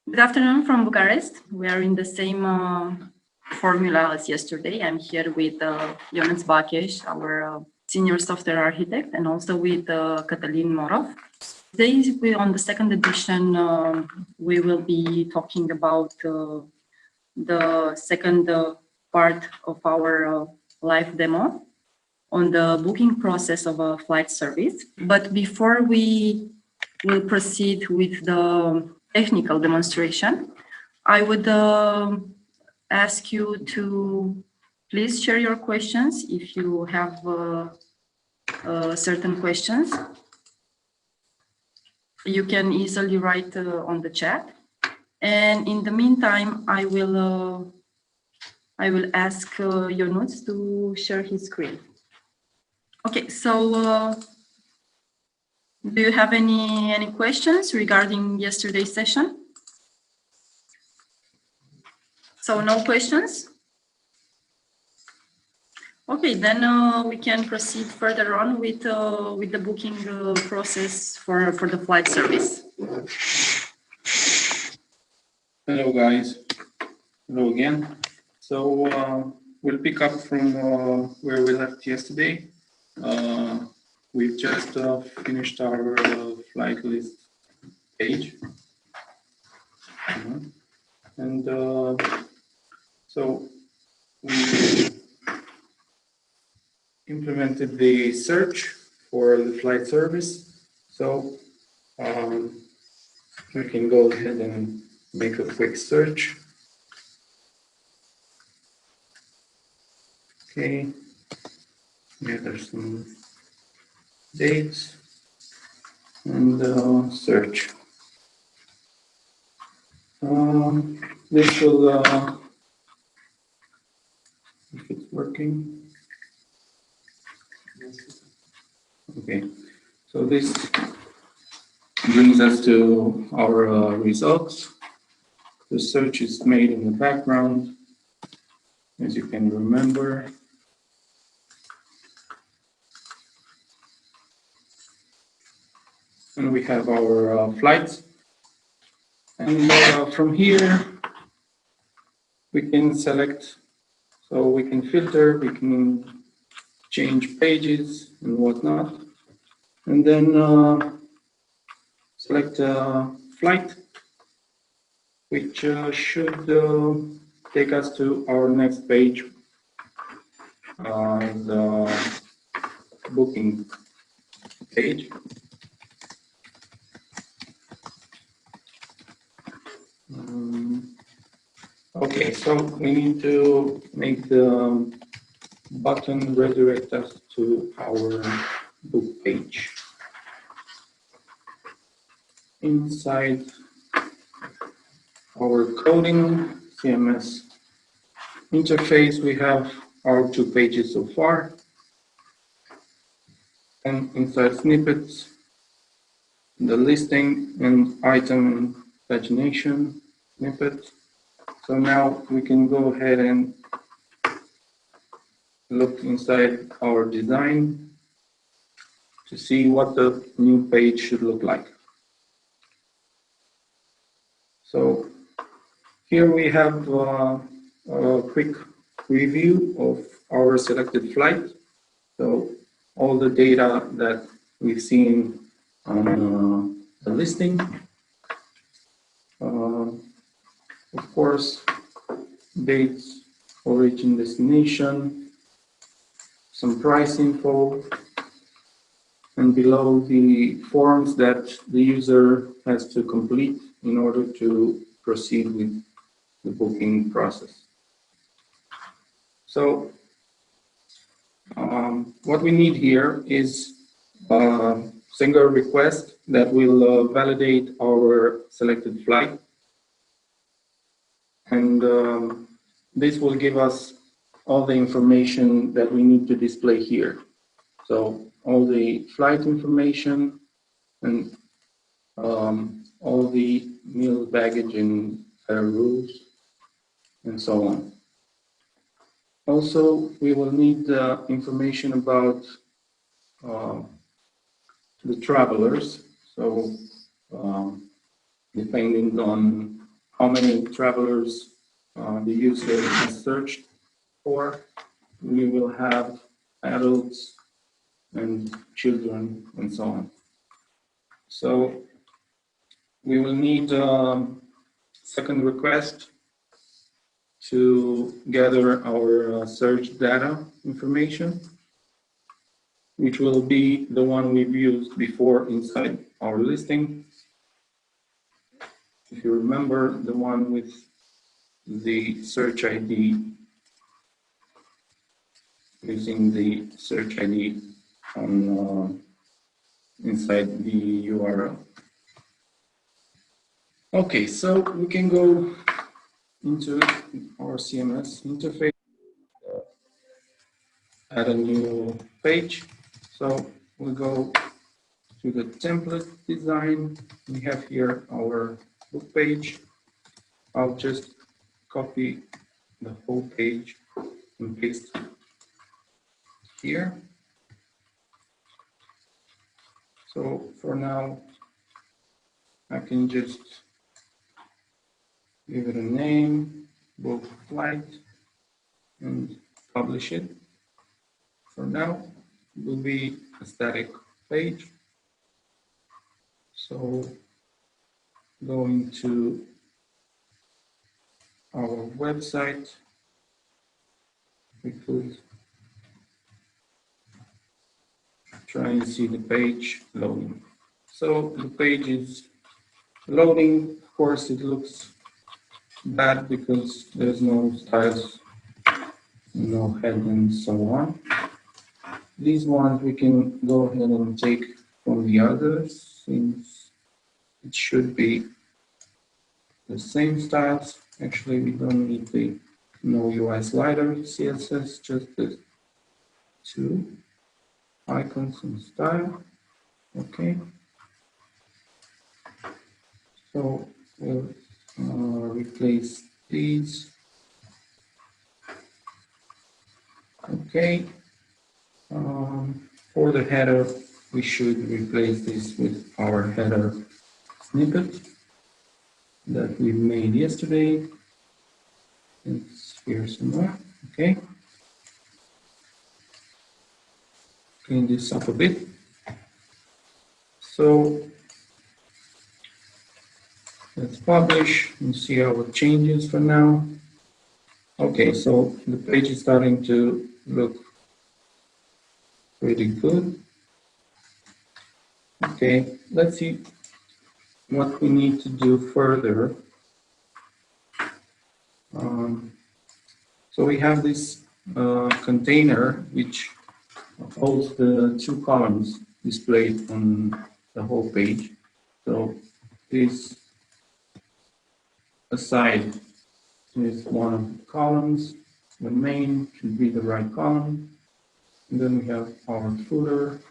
Good afternoon from Bucharest. We are in the same formula as yesterday. I'm here with Ionuț Bacheș, our senior software architect, and also with Cătălin Morov. Today, on the second edition, we will be talking about the second part of our live demo on the booking process of a flight service. But before we will proceed with the technical demonstration, I would ask you to please share your questions if you have certain questions. You can easily write on the chat. And in the meantime, I will ask Ionuț to share his screen. Okay, so do you have any questions regarding yesterday's session? So no questions? Okay, then we can proceed further on with the booking process for the flight service. Hello guys, hello again. So we'll pick up from where we left yesterday. We've just finished our flight list page. And so we implemented the search for the flight service. So we can go ahead and make a quick search. Okay, yeah, there's some dates and search. This will, if it's working. Okay, so this brings us to our results. The search is made in the background, as you can remember. And we have our flights. And from here, we can select, so we can filter, we can change pages and whatnot. And then select a flight, which should take us to our next page, the booking page. Okay, so we need to make the button redirect us to our book page. Inside our coding CMS interface, we have our 2 pages so far. And inside snippets, the listing and item pagination snippet. So now we can go ahead and look inside our design to see what the new page should look like. So here we have a quick review of our selected flight. So all the data that we've seen on the listing. Of course, dates, origin, destination, some price info, and below the forms that the user has to complete in order to proceed with the booking process. So what we need here is a single request that will validate our selected flight. And this will give us all the information that we need to display here. So all the flight information and all the meal, baggage, and rules, and so on. Also, we will need information about the travelers. So depending on how many travelers the user has searched for. We will have adults and children and so on. So we will need second request to gather our search data information, which will be the one we've used before inside our listing. If you remember, the one with the search ID, using the search ID on inside the URL. Okay, so we can go into our CMS interface, add a new page. So we go to the template design. We have here our book page. I'll just copy the whole page and paste here. So for now, I can just give it a name, book flight, and publish it. For now, it will be a static page. So going to our website, we could try and see the page loading. So the page is loading. Of course, it looks bad because there's no styles, no head, and so on. These ones we can go ahead and take from the others, since it should be the same styles. Actually, we don't need the no UI slider CSS, just the two icons and style. Okay. So we'll replace these. Okay. For the header, we should replace this with our header snippet that we made yesterday. It's here somewhere. Okay. Clean this up a bit. So let's publish and see our changes for now. Okay, so the page is starting to look pretty good. Okay, let's see what we need to do further. So we have this container which holds the two columns displayed on the whole page. So this aside is one of the columns. The main should be the right column. And then we have our footer.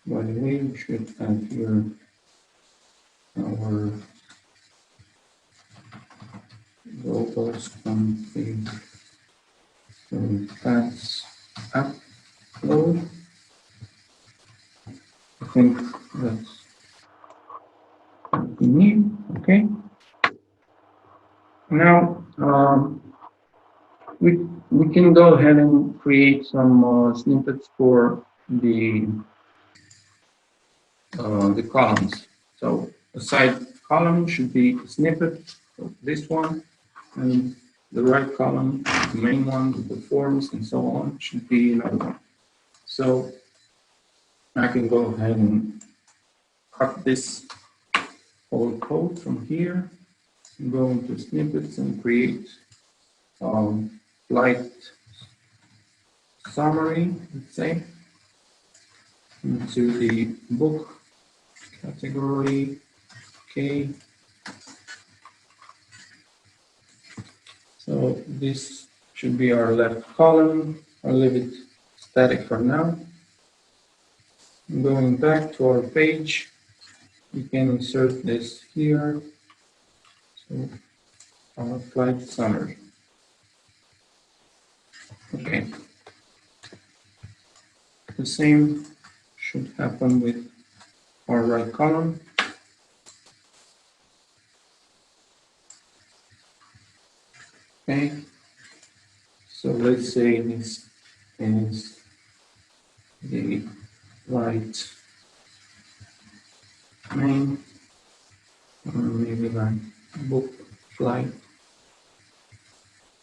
By the way, we should have here our logos config. So that's upload. I think that's what we need. Okay. Now we can go ahead and create some snippets for the columns. So a side column should be a snippet of this one, and the right column, the main one with the forms and so on, should be another one. So I can go ahead and cut this whole code from here, and go into snippets and create flight summary, let's say, into the book category. Okay. So this should be our left column. I'll leave it static for now. Going back to our page, we can insert this here. So our flight summary. Okay. The same should happen with our right column. Okay, so let's say this is the right main, or maybe like book flight,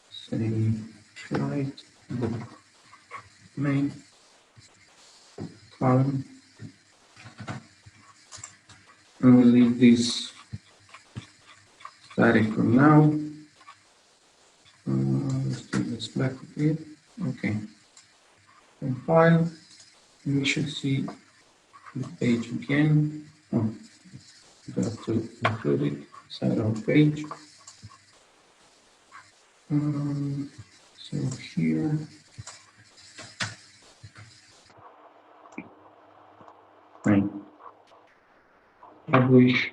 say flight book main column, and we'll leave this static for now. Let's do this back a bit. Okay, compile. We should see the page again. Oh, we have to include it inside our page. So here, right, publish.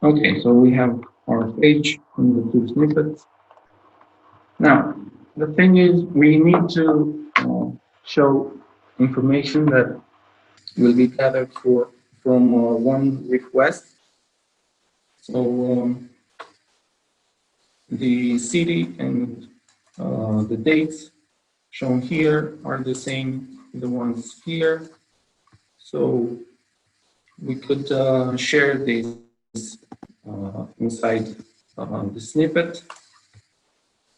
Okay, so we have our page and the two snippets. Now, the thing is, we need to show information that will be gathered from one request. So the city and the dates shown here are the same, the ones here. So we could share this inside the snippet,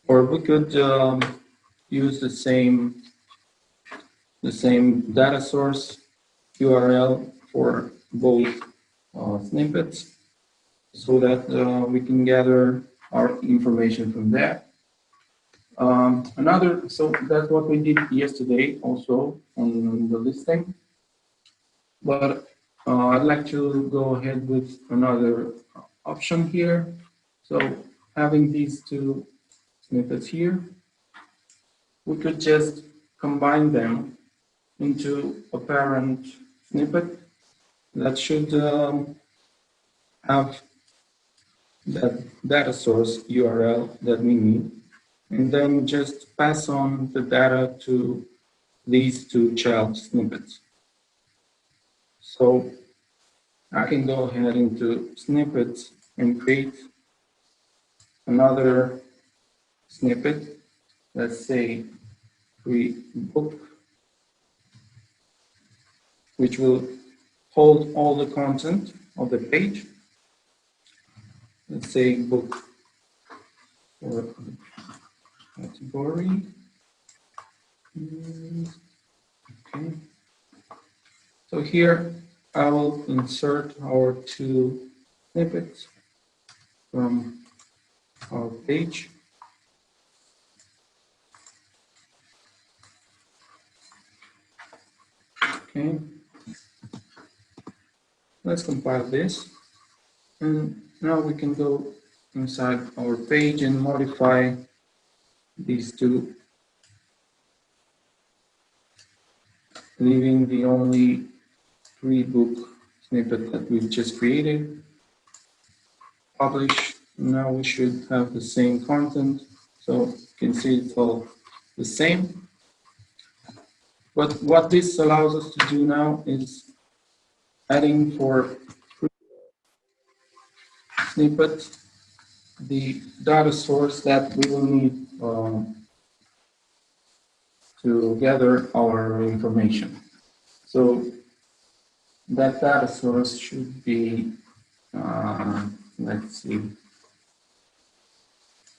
or we could use the same data source URL for both snippets, so that we can gather our information from there. So that's what we did yesterday also on the listing. But I'd like to go ahead with another option here. So having these two snippets here, we could just combine them into a parent snippet that should have that data source URL that we need, and then just pass on the data to these two child snippets. So I can go ahead into snippets and create another snippet. Let's say free book, which will hold all the content of the page. Let's say book for category. Okay. So here I will insert our two snippets from our page. Okay. Let's compile this. And now we can go inside our page and modify these two, leaving the only free book snippet that we've just created. Publish. Now we should have the same content. So you can see it's all the same. But what this allows us to do now is adding for snippet the data source that we will need to gather our information. So that data source should be, let's see,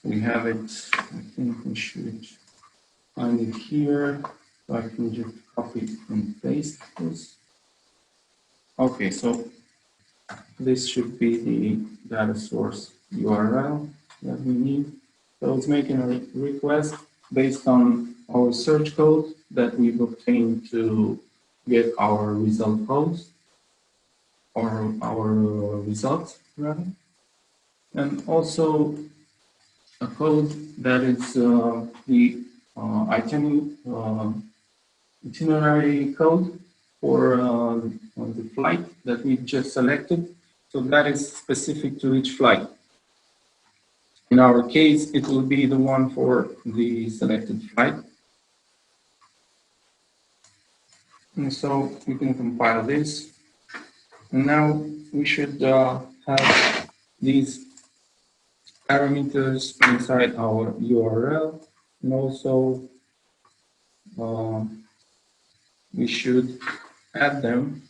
we have it, I think we should find it here. So I can just copy and paste this. Okay, so this should be the data source URL that we need. So it's making a request based on our search code that we've obtained to get our result codes, or our results, rather. And also a code that is the itinerary code for the flight that we just selected. So that is specific to each flight. In our case, it will be the one for the selected flight. And so we can compile this. And now we should have these parameters inside our URL, and also we should add them.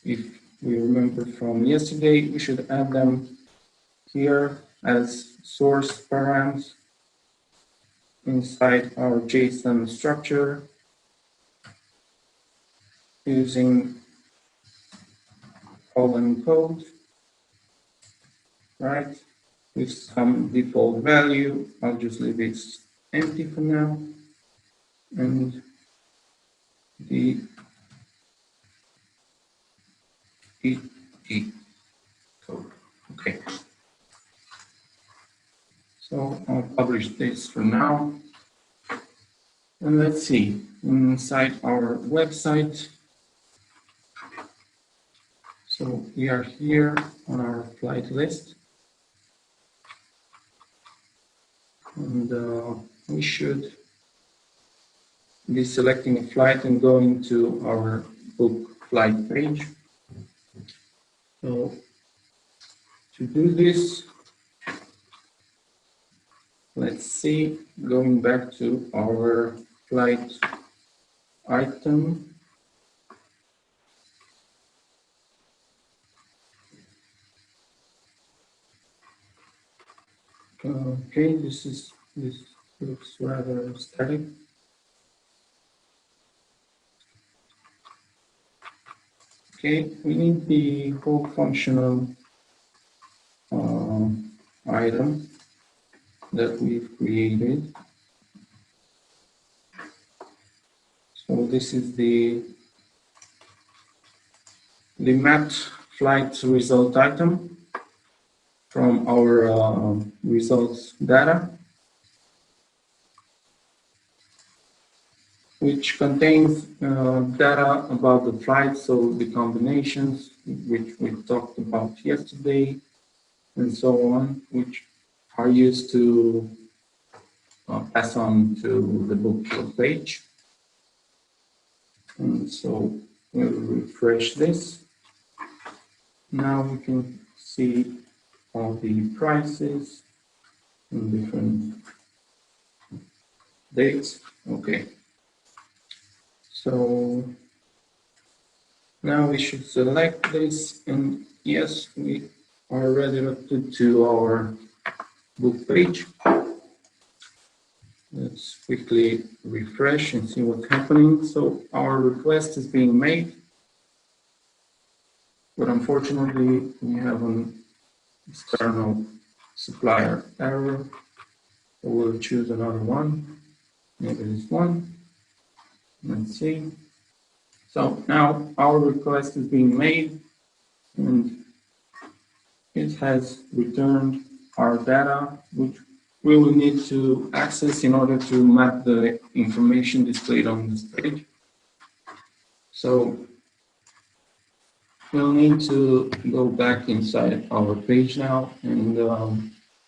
If we remember from yesterday, we should add them here as source params inside our JSON structure using colon code, right? With some default value. I'll just leave it empty for now. And the EE code. Okay. So I'll publish this for now. And let's see, inside our website. So we are here on our flight list. And we should be selecting a flight and going to our book flight page. So to do this, let's see, going back to our flight item. Okay, this looks rather static. Okay, we need the whole functional item that we've created. So this is the mapped flight result item from our results data, which contains data about the flight, so the combinations which we talked about yesterday, and so on, which are used to pass on to the book page. And so we'll refresh this. Now we can see all the prices and different dates. Okay. So now we should select this, and yes, we are redirected to our book page. Let's quickly refresh and see what's happening. So our request is being made, but unfortunately we have an external supplier error. So we'll choose another one, maybe this one. Let's see. So now our request is being made, and it has returned our data, which we will need to access in order to map the information displayed on this page. So we'll need to go back inside our page now, and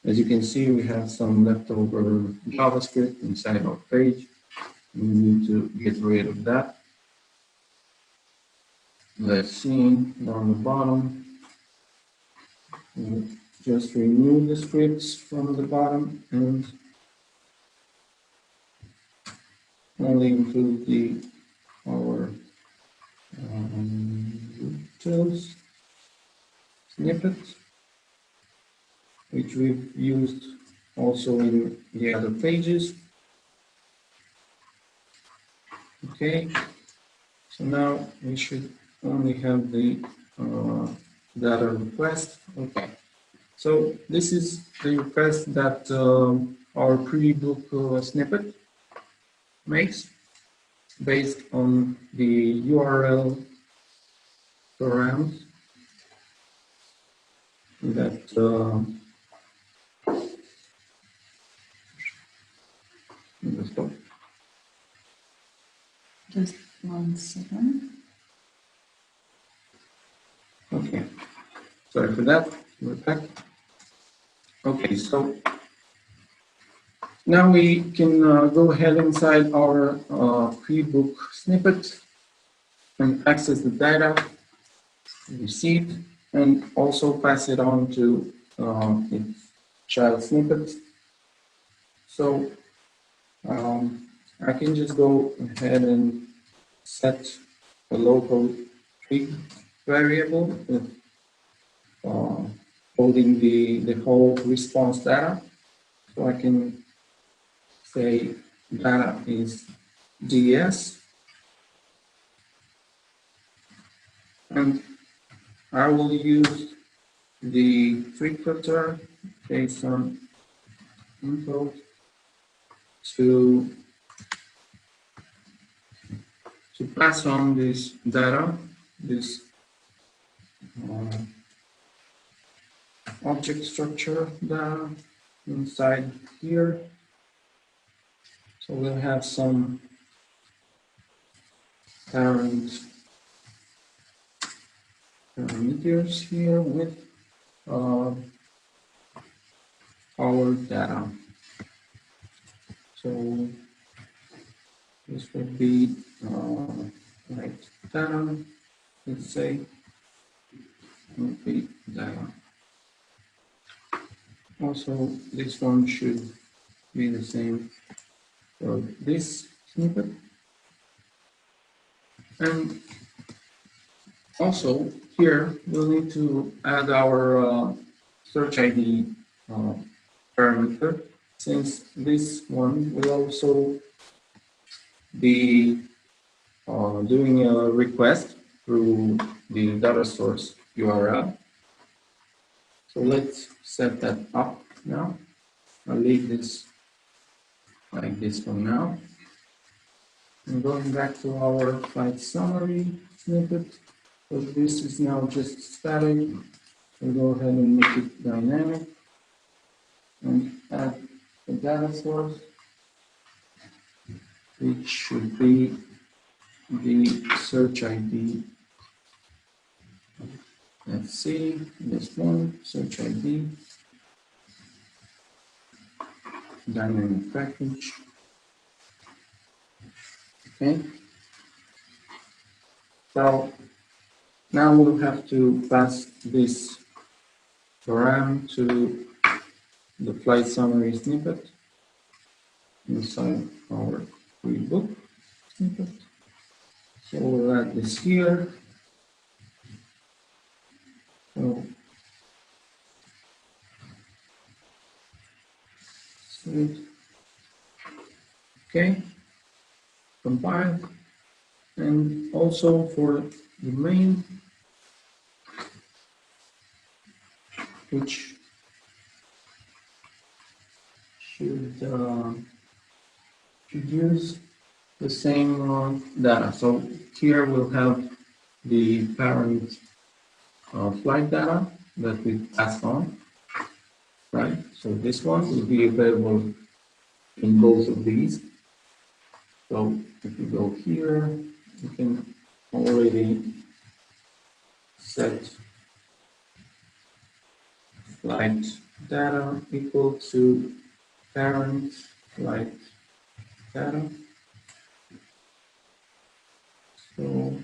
as you can see, we have some leftover JavaScript inside our page. We need to get rid of that. Let's see down the bottom. We'll just remove the scripts from the bottom and only include our utils snippet, which we've used also in the other pages. Okay, so now we should only have the data request. Okay, so this is the request that our pre-book snippet makes based on the URL params that Just 1 second. Okay, sorry for that. We're back. Okay, so now we can go ahead inside our pre-book snippet and access the data received, and also pass it on to it's child snippets. So I can just go ahead and set a local trig variable with holding the whole response data. So I can say data is DS, and I will use the trig filter based on info to pass on this data, this object structure data inside here. So we'll have some parent parameters here with our data. So this would be like data, let's say, would be data. Also, this one should be the same for this snippet. And also here we'll need to add our search ID parameter, since this one will also be doing a request through the data source URL. So let's set that up now. I'll leave this like this for now. And going back to our flight summary snippet, so this is now just static. We'll go ahead and make it dynamic and add the data source, which should be the search ID. Let's see, this one, search ID, dynamic package. Okay. So now we'll have to pass this param to the flight summary snippet inside our book snippet. So we'll add this here. So save. Okay. Compile. And also for the main, which should use the same data. So here we'll have the parent flight data that we passed on, right? So this one will be available in both of these. So if you go here, you can already set flight data equal to parent flight data. So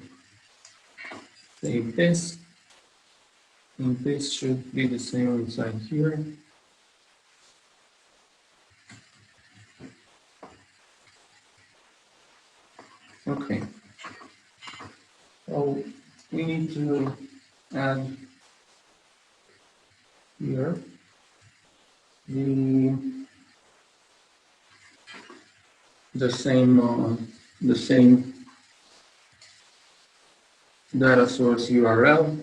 save this, and this should be the same inside here. Okay. So we need to add here the same data source URL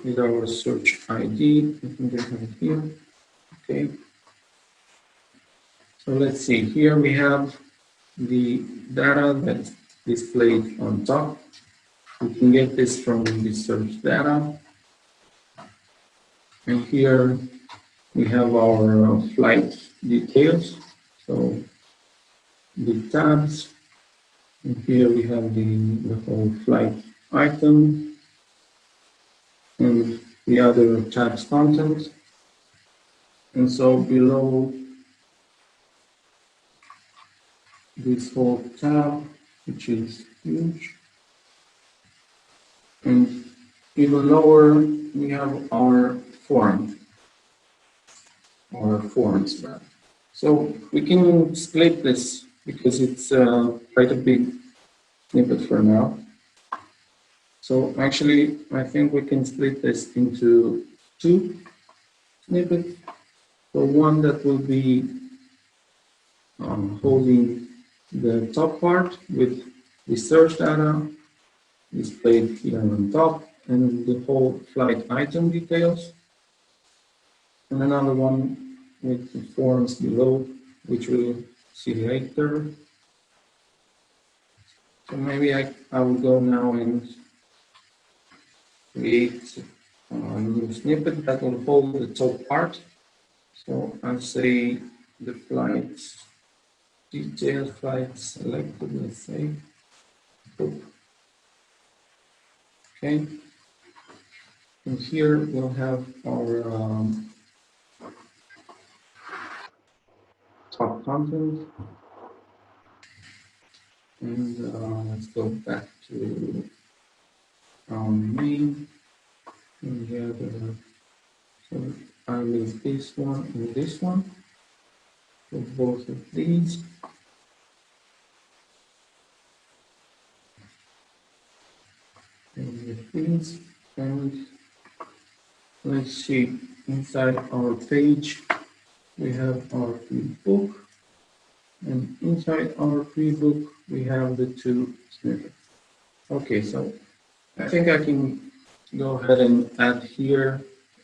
with our search ID. I think I have it here. Okay. So let's see. Here we have the data that's displayed on top. We can get this from the search data. And here we have our flight details. So the tabs, and here we have the whole flight item and the other tabs content. And so below this whole tab, which is huge, and even lower, we have our form. or forms. So we can split this because it's quite a big snippet for now. So actually, I think we can split this into two snippets. So one that will be holding the top part with research data displayed here on top and the whole flight item details. And another one with the forms below, which we'll see later. So maybe I will go now and create a new snippet that will hold the top part. So I'll say the flight detail, flight selected, let's say. Okay. And here we'll have our top content. And let's go back to our main. And here so I leave this one and this one for both of these. And with these, and let's see, inside our page, we have our free book. And inside our free book, we have the two snippets. Okay, so I think I can go ahead and add here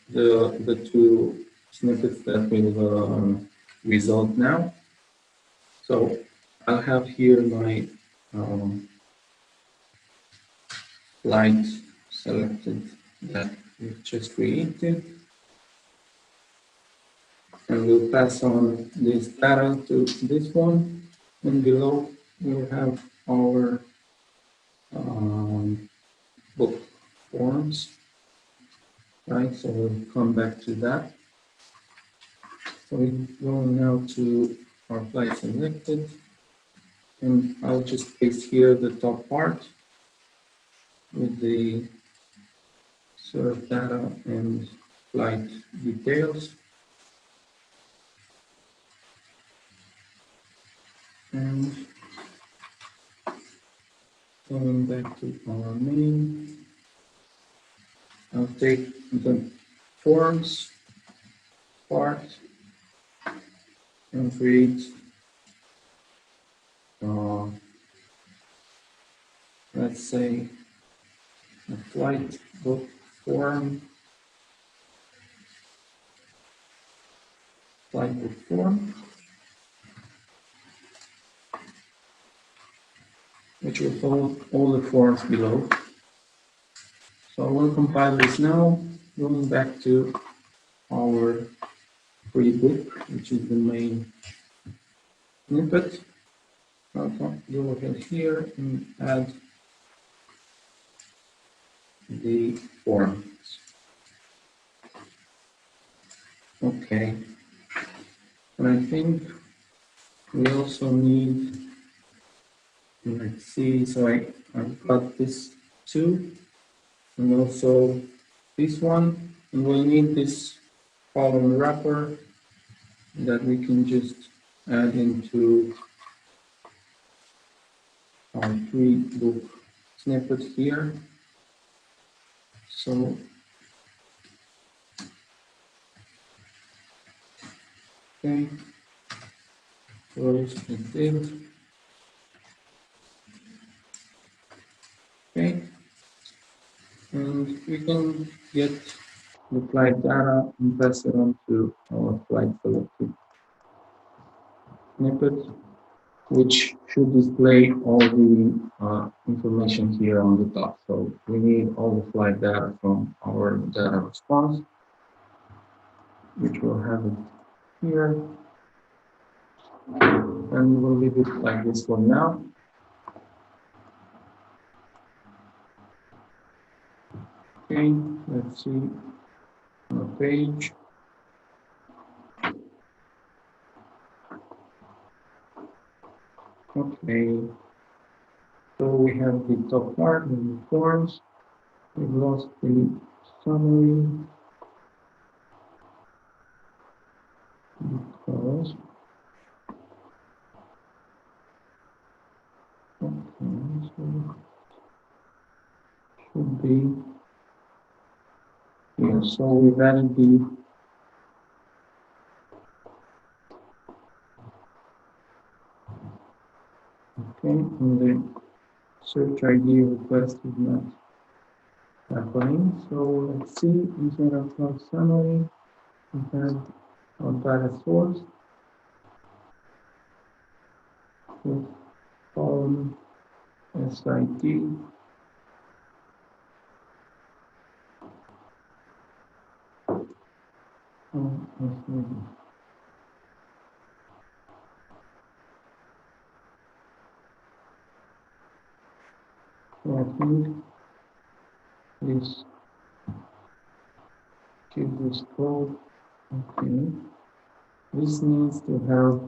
the two snippets that will result now. So I'll have here my flight selected that we've just created. And we'll pass on this data to this one. And below we'll have our book forms. Right, so we'll come back to that. So we go now to our flight selected, and I'll just paste here the top part with the serve data and flight details. And going back to our main, I'll take the forms part and create let's say a flight book form, which will hold all the forms below. So I will compile this now, going back to our free book, which is the main snippet. I'll go ahead here and add the forms. Okay. And I think we also need, let's see, so I've got this two, and also this one, and we'll need this column wrapper that we can just add into our free book snippet here. So okay, close the div. Okay, and we can get the flight data and pass it on to our flight selected snippet, which should display all the information here on the top. So we need all the flight data from our data response, which we'll have it here. And we'll leave it like this for now. Okay, let's see our page. Okay, so we have the top part and the forms. We've lost the summary. details. Okay, so should be, yeah, so we've added the okay, and the search ID request is not happening. So let's see, inside our flight summary, we have our data source with column SID. So I think this give this code. Okay, this needs to have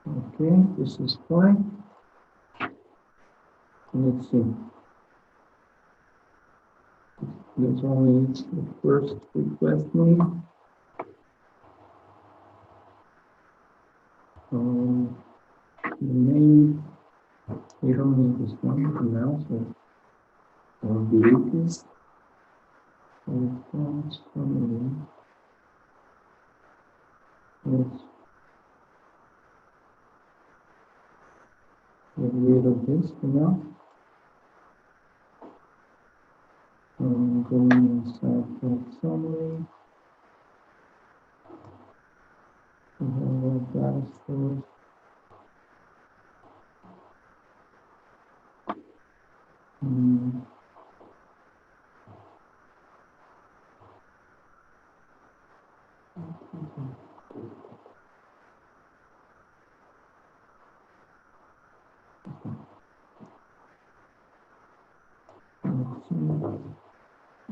okay, this is fine. Let's see. There's only the first request name. The name, we don't need this one for now, so I'll delete this. Let's get rid of this for now. I'm going inside the summary. We have our data source.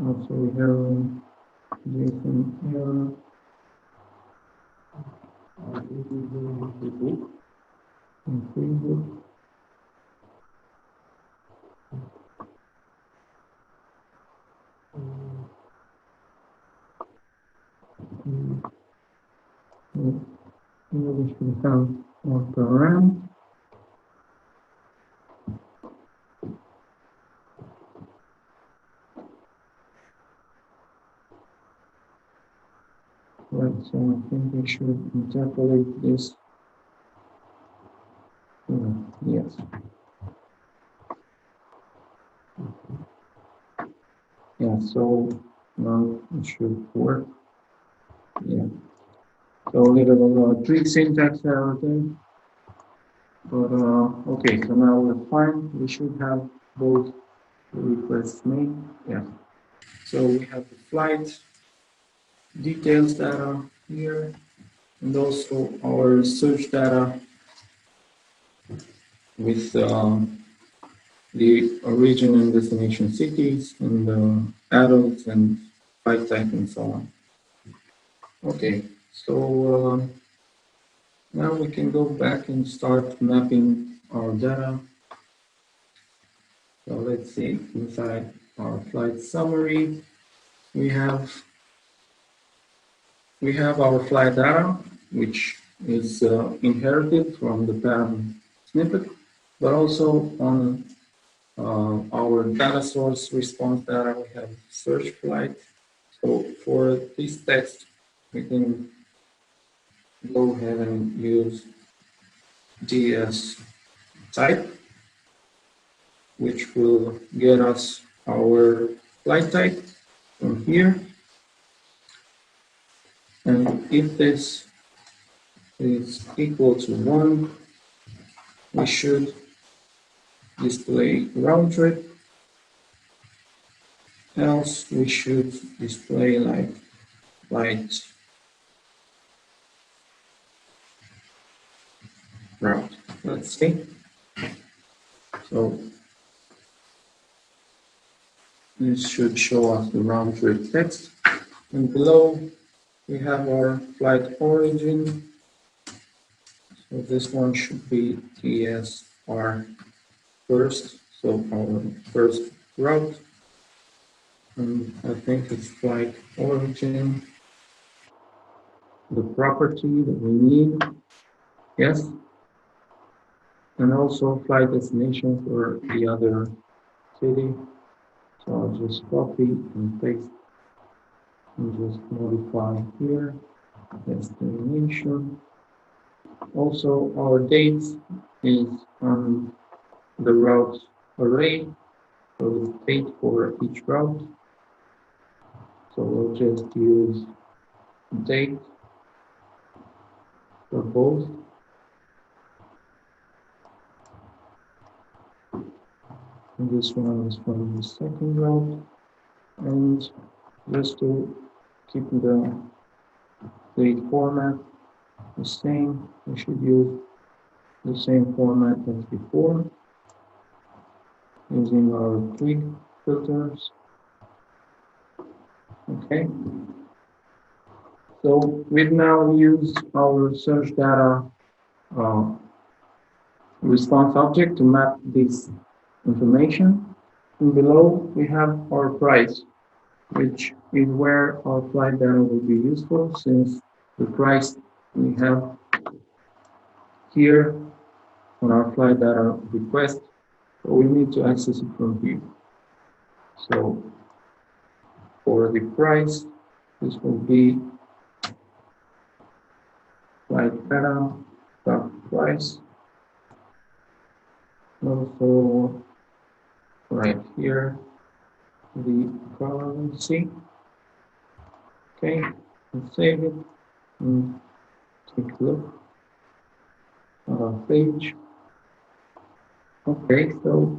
Also, we have JSON error. The book and Facebook. Here we should have our program. Right, so I think we should interpolate this. Yes. Yeah, so now it should work. Yeah. So a little tweak syntax error there. But okay, so now we're fine. We should have both the requests made. Yeah. So we have the flight details data here, and also our search data with the origin and destination cities and adults and flight type and so on. Okay, so now we can go back and start mapping our data. So let's see, inside our flight summary, we have our flight data, which is inherited from the pattern snippet, but also on our data source response data, we have search flight. So for this text, we can go ahead and use DS type, which will get us our flight type from here. And if this is equal to 1, we should display round trip. Else we should display like flight route. Let's see. So this should show us the round trip text. And below we have our flight origin. So this one should be TSR first, so our first route. And I think it's flight origin, the property that we need. Yes. And also flight destination for the other city. So I'll just copy and paste and just modify here, destination. Also, our date is on the route array, so the date for each route. So we'll just use date for both. And this one is from the second route. And just to keep the date format the same, we should use the same format as before, using our quick filters. Okay. So we've now used our search data response object to map this information. And below we have our price, which is where our flight data will be useful, since the price we have here on our flight data request, but we need to access it from here. So for the price, this will be flight data dot price. Also right here, the currency. Okay, let's save it and take a look at our page. Okay, so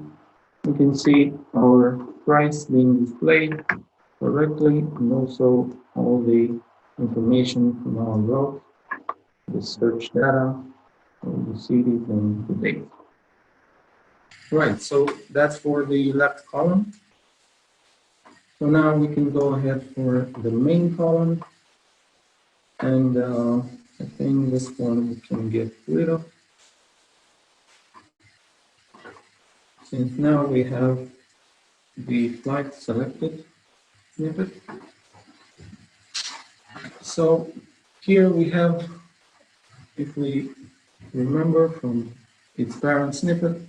we can see our price being displayed correctly, and also all the information from our route, the search data, all the cities and the date. Right, so that's for the left column. So now we can go ahead for the main column, and I think this one we can get rid of, since now we have the flight selected snippet. So here we have, if we remember from its parent snippet,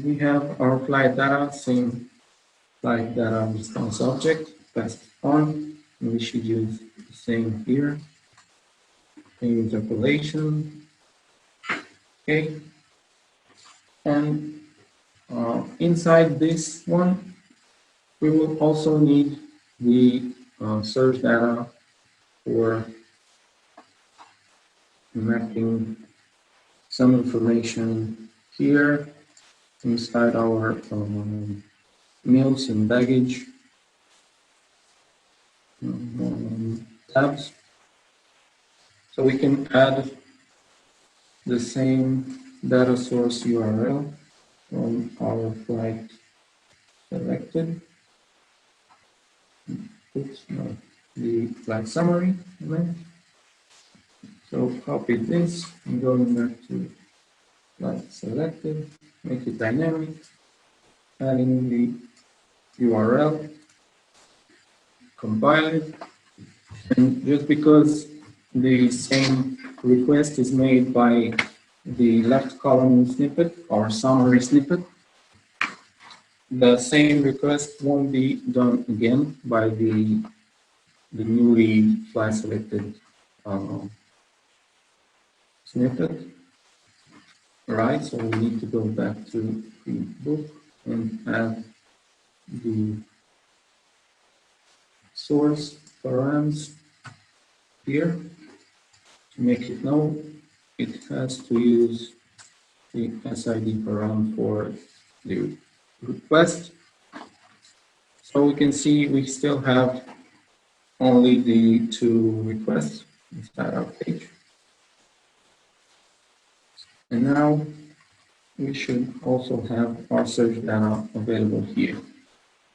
we have our flight data, same flight data response object passed on, and we should use the same here, interpolation. Okay, and inside this one, we will also need the search data for mapping some information here inside our meals and baggage tabs. So we can add the same data source URL from our flight selected. Oops, no, the flight summary. So copy this and going back to flight selected, make it dynamic, adding the URL, compile it, and just because the same request is made by the left column snippet or summary snippet, the same request won't be done again by the newly flight selected snippet. Right, so we need to go back to the book and add the source params here. To make it known, it has to use the SID param for the request. So we can see we still have only the two requests inside our page. And now we should also have our search data available here.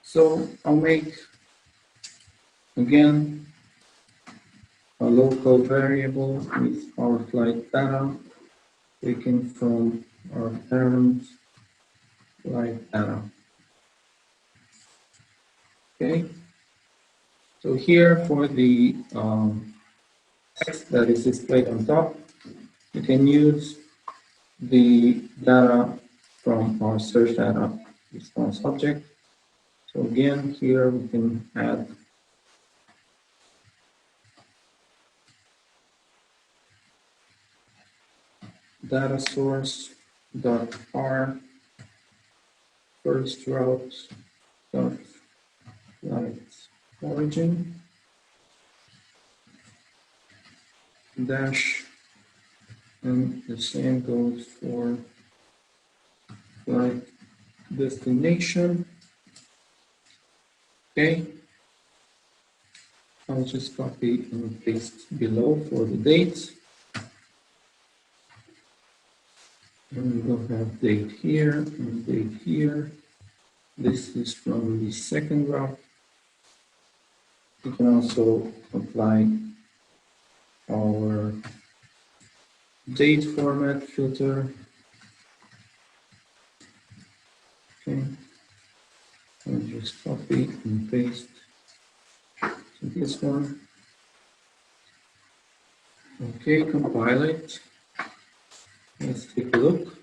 So I'll make, again, a local variable with our flight data taken from our parent flight data. Okay. So here for the text that is displayed on top, you can use the data from our search data response object. So again, here we can add data source dot r first route dot flight origin dash, and the same goes for flight destination. Okay, I'll just copy and paste below for the dates. And we'll have date here and date here. This is from the second route. We can also apply our date format filter. Okay, and just copy and paste to this one. Okay, compile it. Let's take a look.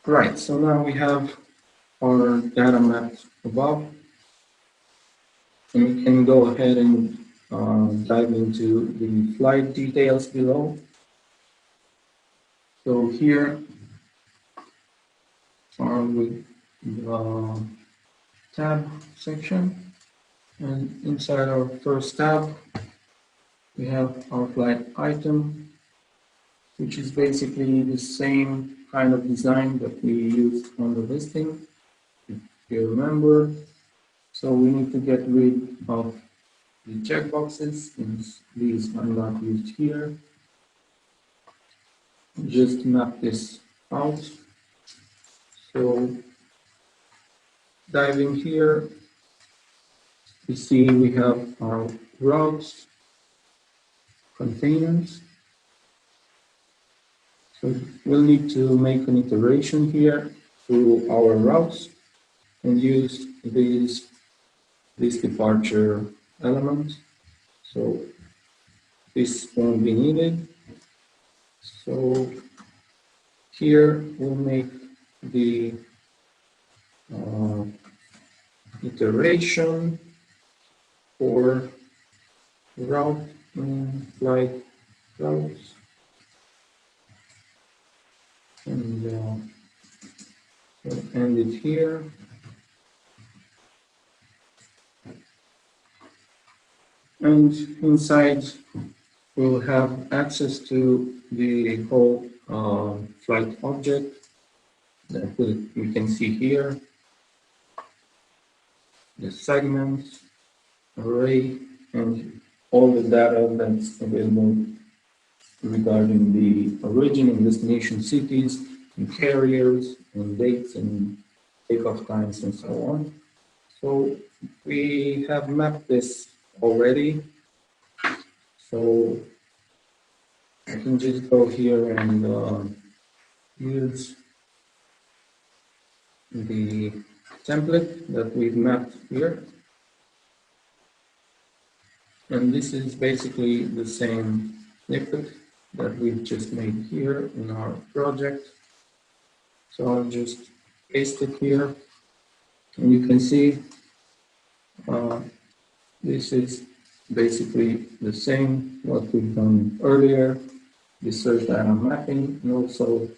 Right, so now we have our data mapped above. And we can go ahead and dive into the flight details below. So here are with the tab section, and inside our first tab we have our flight item, which is basically the same kind of design that we used on the listing, if you remember. So we need to get rid of the checkboxes, since these are not used here. Just map this out. So diving here, you see we have our routes, containers. So we'll need to make an iteration here to our routes and use this departure element. So this won't be needed. So here we'll make the iteration for route flight routes, and we'll end it here. And inside we'll have access to the whole flight object that we can see here, the segments, array, and all the data that's available regarding the origin and destination cities and carriers and dates and takeoff times and so on. So we have mapped this already. So I can just go here and use the template that we've mapped here. And this is basically the same snippet that we've just made here in our project. So I'll just paste it here. And you can see this is basically the same what we've done earlier, the search data mapping, and also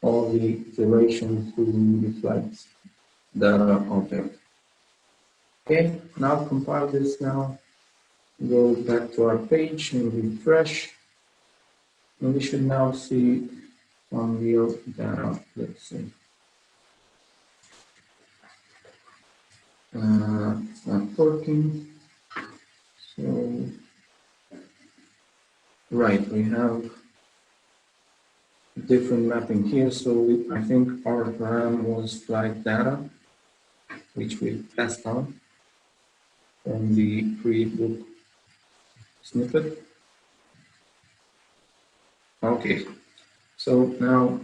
all the iteration to the flights data object. Okay, now compile this now. Go back to our page and refresh. And we should now see some real data. Let's see. It's not working. So, right, we have different mapping here. So I think our param was flight data, which we passed on from the pre-book snippet. Okay, so now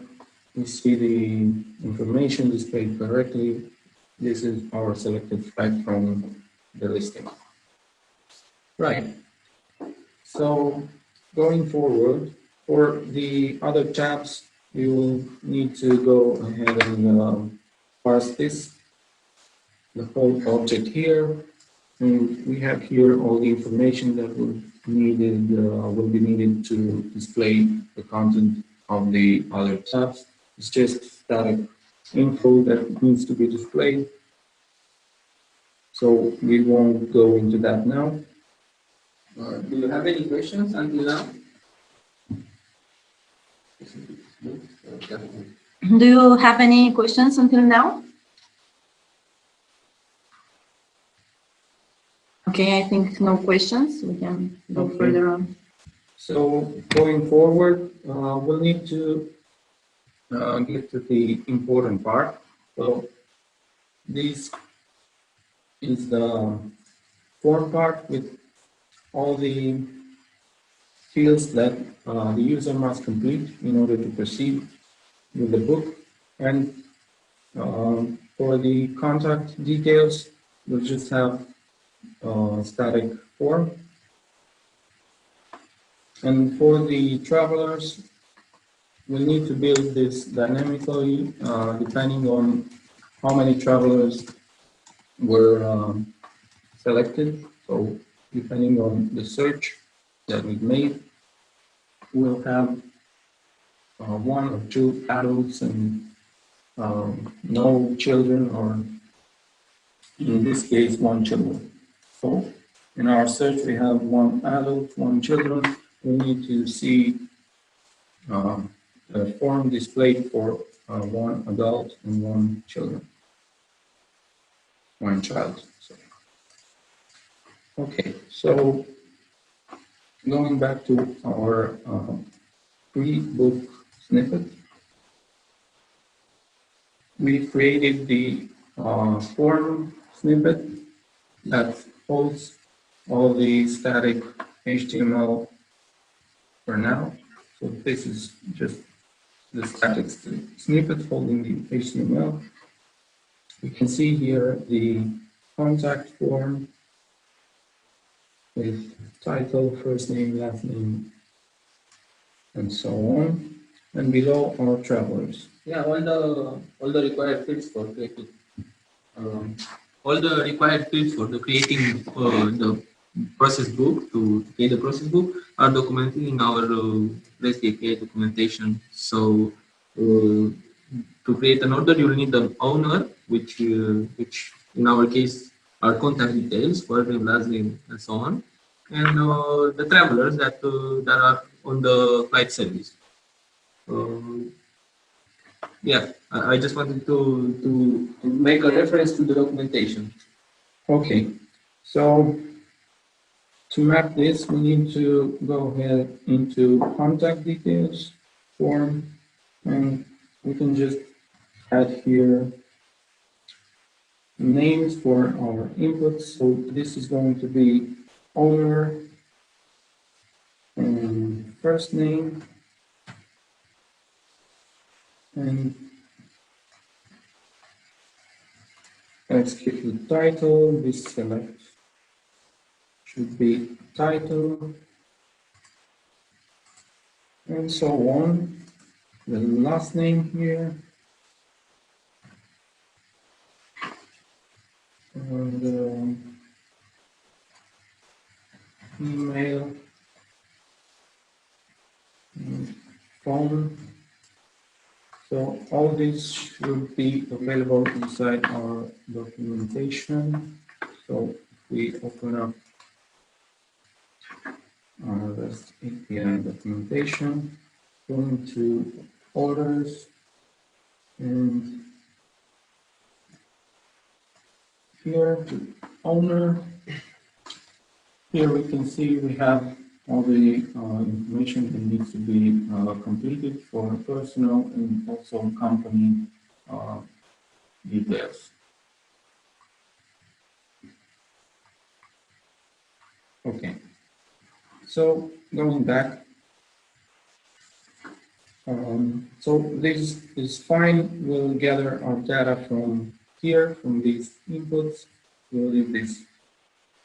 we see the information displayed correctly this is our selected flight from the listing. Right. So going forward, for the other tabs, you will need to go ahead and parse this, the whole object here. And we have here all the information that will be needed to display the content of the other tabs. It's just static info that needs to be displayed. So we won't go into that now. Do you have any questions until now? Do you have any questions until now? Okay, I think no questions. We can go further on. So going forward, we'll need to get to the important part. So this is the form part with all the fields that the user must complete in order to proceed with the book. And for the contact details, we'll just have a static form. And for the travelers, we'll need to build this dynamically depending on how many travelers were selected. So depending on the search that we've made, we'll have one or two adults and no children, or in this case, one children. So in our search, we have one adult, one children. We need to see the form displayed for one adult and one child. Sorry. Okay, so going back to our pre-book snippet, we created the form snippet that holds all the static HTML for now. So this is just the static snippet holding the HTML. You can see here the contact form with title, first name, last name, and so on. And below our travelers. Yeah, all the required fields for creating creating the process book to create the process book are documented in our REST API documentation. So to create an order, you will need an owner, which in our case are contact details, first name, last name, and so on, and the travelers that are on the flight service. Yeah, I just wanted to make a reference to the documentation. Okay, so to map this, we need to go ahead into contact details form, and we can just add here names for our inputs. So this is going to be owner and first name, and let's give the title. This select should be title, and so on. The last name here, and email, and phone. So all this should be available inside our documentation. So if we open up our REST API documentation, go into orders, and here to owner, here we can see we have all the information that needs to be completed for personal and also company details. Okay, so going back, so this is fine. We'll gather our data from here from these inputs. We'll leave this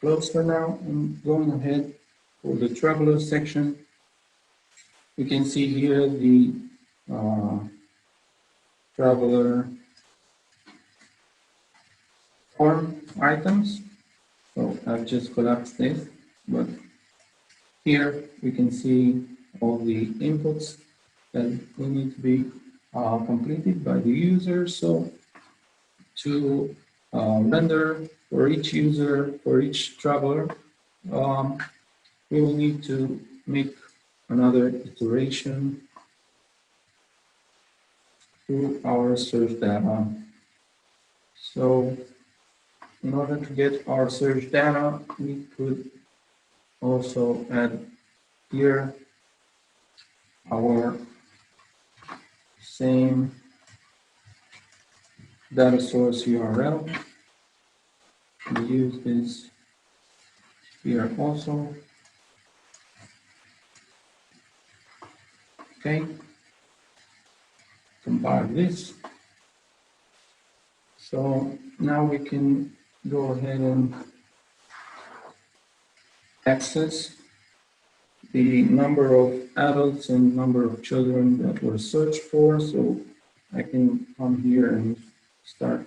closed for now and going ahead for the traveler section. You can see here the traveler form items. So I've just collapsed this, but here we can see all the inputs that will need to be completed by the user. So to render for each user, for each traveler, we will need to make another iteration to our search data. So in order to get our search data, we could also add here our same data source URL. We use this here also. Okay, compile this. So now we can go ahead and access the number of adults and number of children that were searched for. So I can come here and start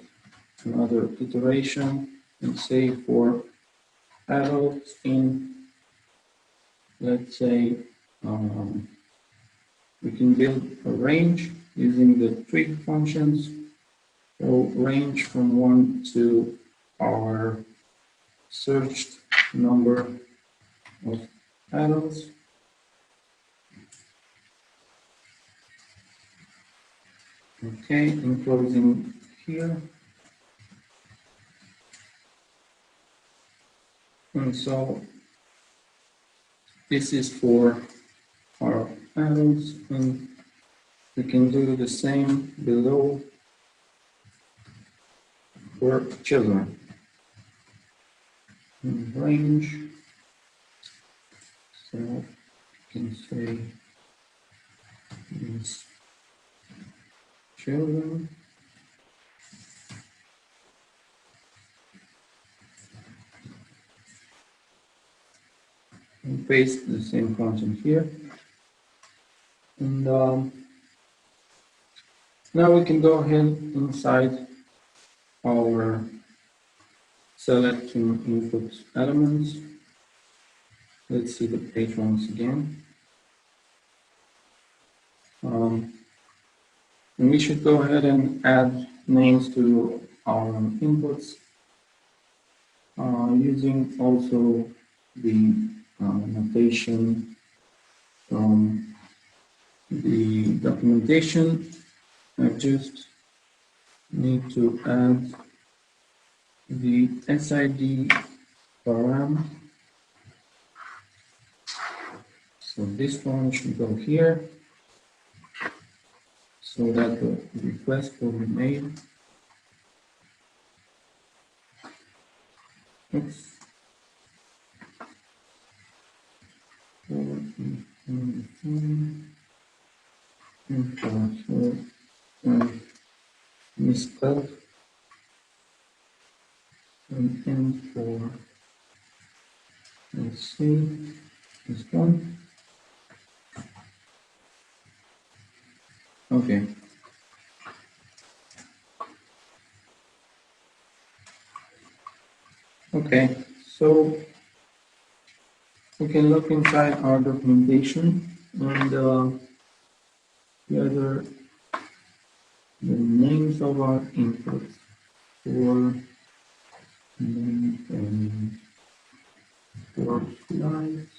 another iteration and say for adults in, let's say, we can build a range using the trig functions. So range from 1 to our searched number of adults. Okay, enclosing here. And so this is for our adults, and we can do the same below for children. And range, so you can say is children. And paste the same content here. And now we can go ahead inside our selecting input elements. Let's see the page once again. And we should go ahead and add names to our inputs using also the notation from the documentation. I just need to add the SID param. So this one should go here so that the request will be made. Oops. Misspelled. And for, let's see, this one. Okay. Okay, so we can look inside our documentation and gather the names of our inputs for name and for slides.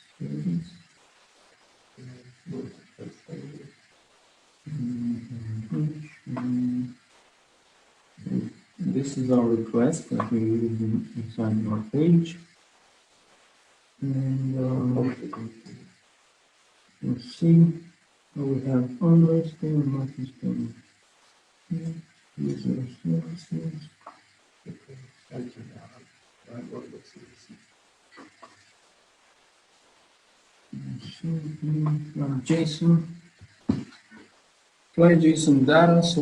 This is our request that we use inside our page. And let's see, we have underscore, multi-score, user services. JSON, fly JSON data. So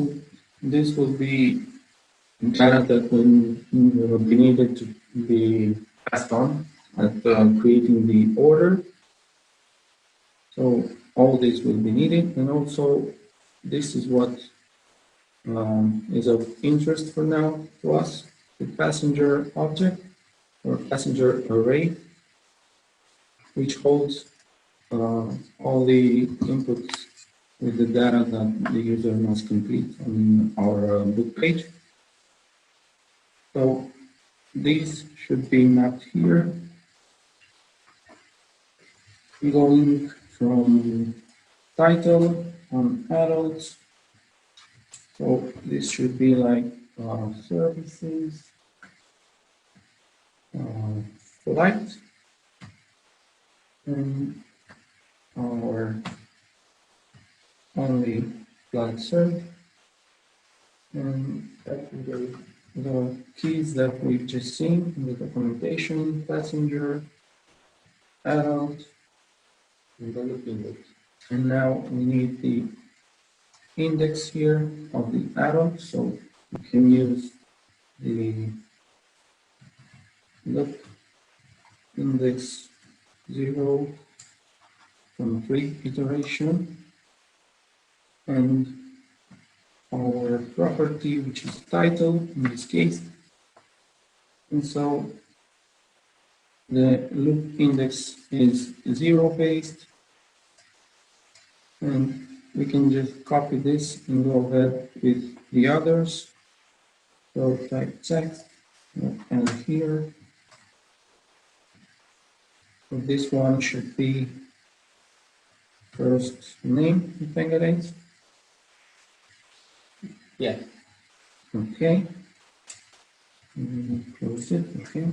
this will be data that will be needed to be passed on at creating the order. So all this will be needed, and also this is what is of interest for now to us, the passenger object or passenger array, which holds all the inputs with the data that the user must complete on our book page. So these should be mapped here, going from title on adults. So this should be like services, flight, and our only flight served, and the keys that we've just seen in the documentation, passenger, adult, and the loop index. And now we need the index here of the adult, so we can use the loop index 0 from 3 iteration, and our property, which is title in this case. And so the loop index is 0 based, and we can just copy this and go ahead with the others. So type text and here. So this one should be first name, I think it is. Yeah. Okay. Close it. Okay.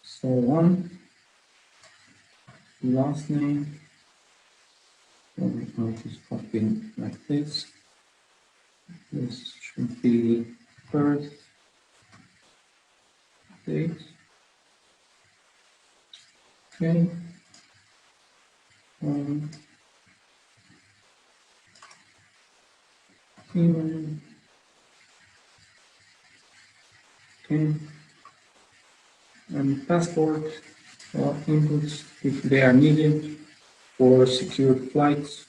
So on. Last name. And I'll just copy it like this. This should be birth date. Okay. Email. Okay. And passport inputs if they are needed for secured flights.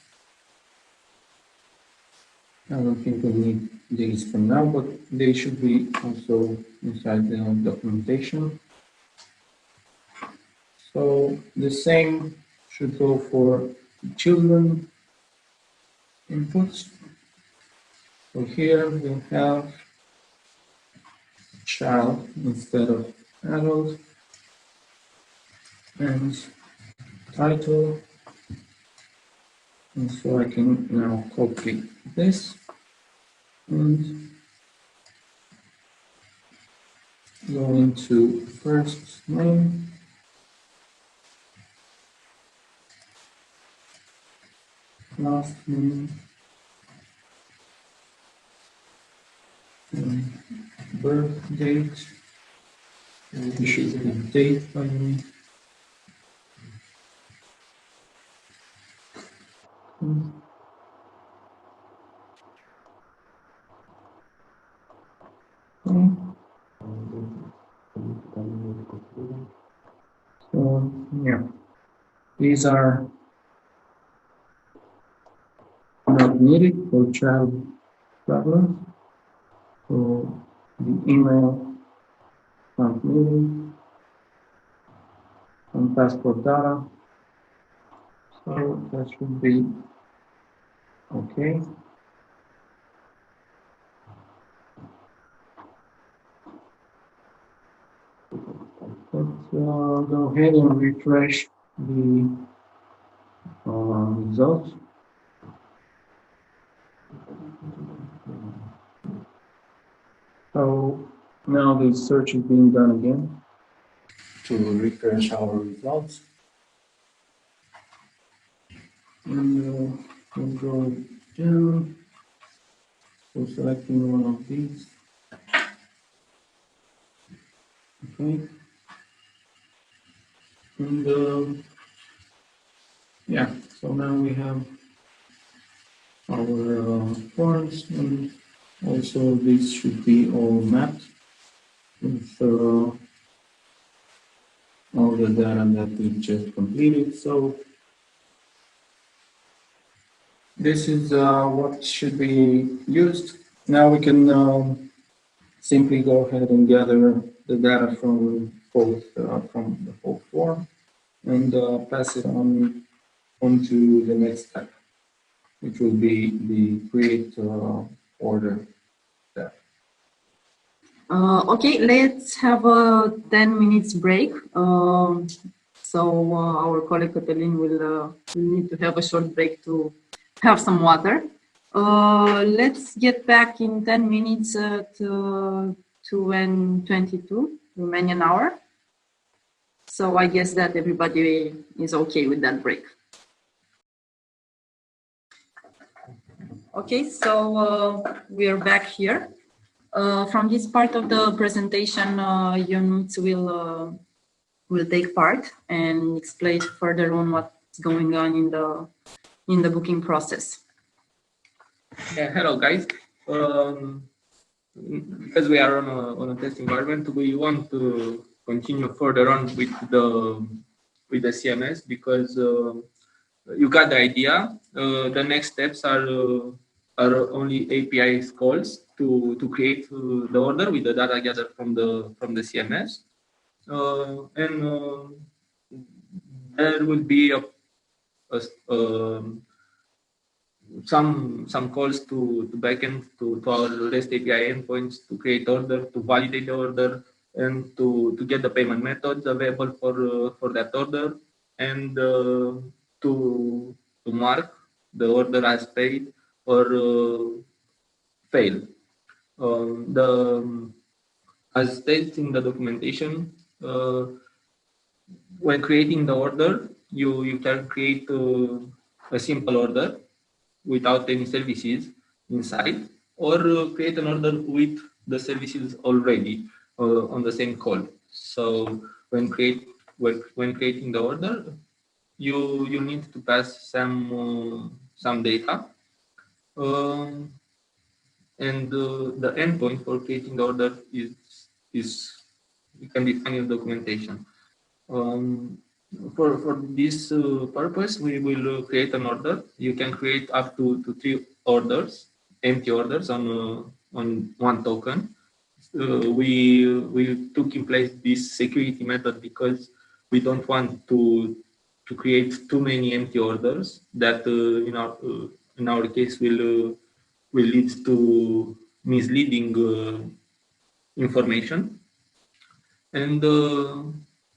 I don't think we need these for now, but they should be also inside the documentation. So the same should go for children inputs. So here we have child instead of adult, and title. And so I can now copy this and go into first name, last name, and birth date. It should be date, by the way. So yeah, these are not needed for child travelers. So the email not needed, and passport data. So that should be okay. Let's go ahead and refresh the results. So now the search is being done again to refresh our results. And we'll go down. So selecting one of these. Okay. And yeah, so now we have our forms, and also this should be all mapped with all the data that we just completed. So this is what should be used. Now we can simply go ahead and gather the data from both from the whole form and pass it on to the next step, which will be the create order step. Okay, let's have a 10 minutes break. So our colleague Cătălin will need to have a short break to have some water. Let's get back in 10 minutes at 2:22 Romanian hour. So I guess that everybody is okay with that break. Okay, so we are back here. From this part of the presentation, Ionuț will take part and explain further on what's going on in the booking process. Yeah, hello guys. Because we are on a test environment, we want to continue further on with the CMS because you got the idea. The next steps are only API calls to create the order with the data gathered from the CMS, and there will be some calls to backend to our REST API endpoints to create order, to validate the order, and to get the payment methods available for that order, and to mark the order as paid or failed. As stated in the documentation, when creating the order, you can create a simple order without any services inside, or create an order with the services already on the same call. So when creating the order, you need to pass some data, and the endpoint for creating the order is you can define your documentation. For this purpose, we will create an order. You can create up to 3 orders, empty orders on one token. We took in place this security method because we don't want to create too many empty orders that in our case will lead to misleading information. And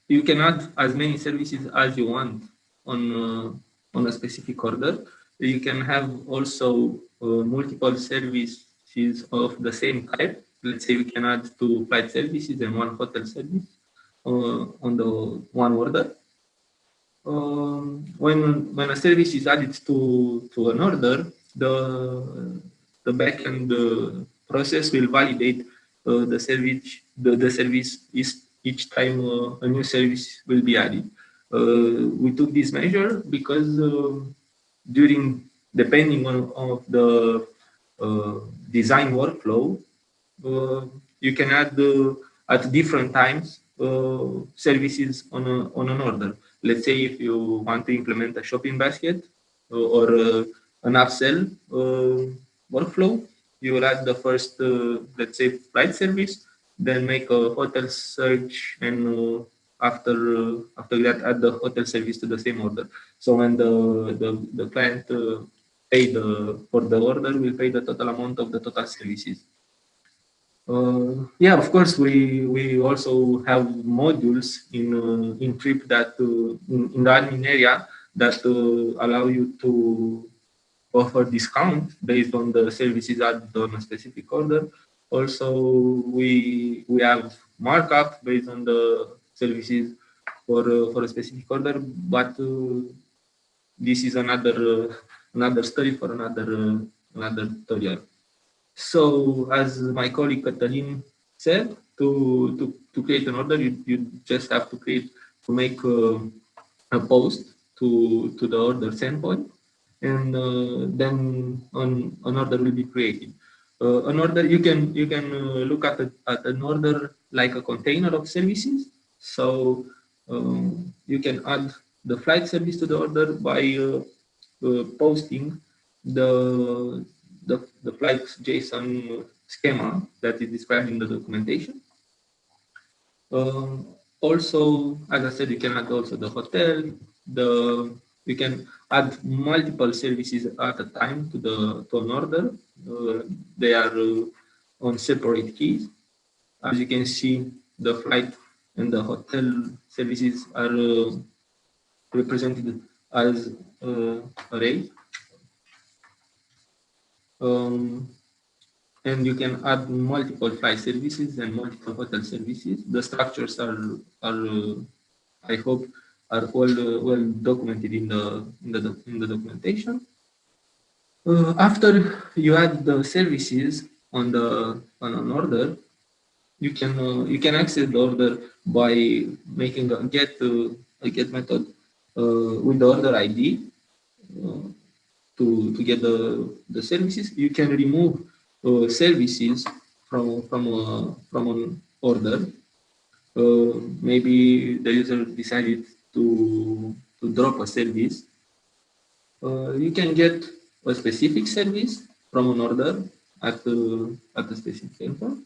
you can add as many services as you want on a specific order. You can have also multiple services of the same type. Let's say we can add 2 flight services and 1 hotel service on the one order. When a service is added to an order, the backend process will validate the service. The service is each time a new service will be added. We took this measure because depending on the design workflow, you can add at different times services on an order. Let's say if you want to implement a shopping basket or an upsell workflow, you will add the first, let's say, flight service, then make a hotel search, and after that, add the hotel service to the same order. So when the client paid for the order, will pay the total amount of the total services. Yeah, of course, we also have modules in Trip that in the admin area that allow you to offer discount based on the services added on a specific order. Also, we have markup based on the services for a specific order, but this is another story for another tutorial. So, as my colleague Cătălin said, to create an order, you just have to make a post to the order endpoint, and then an order will be created. An order, you can look at an order like a container of services. So you can add the flight service to the order by posting the flight JSON schema that is described in the documentation. Also, as I said, you can add also the hotel. You can add multiple services at a time to an order. They are on separate keys. As you can see, the flight and the hotel services are represented as array. Um, and you can add multiple flight services and multiple hotel services. The structures are I hope are all well documented in the documentation. After you add the services on an order, you can access the order by making a get method with the order ID to get the services. You can remove services from an order. Maybe the user decided to drop a service. You can get a specific service from an order at a specific info.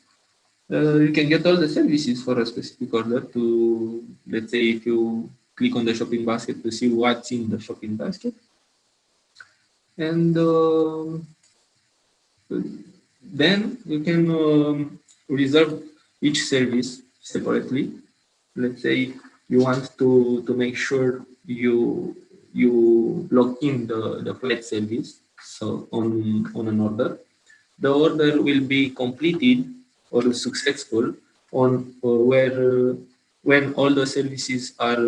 You can get all the services for a specific order to, let's say, if you click on the shopping basket to see what's in the shopping basket. And then you can reserve each service separately. Let's say you want to make sure you log in the flight service so on an order. The order will be completed or successful on where when all the services are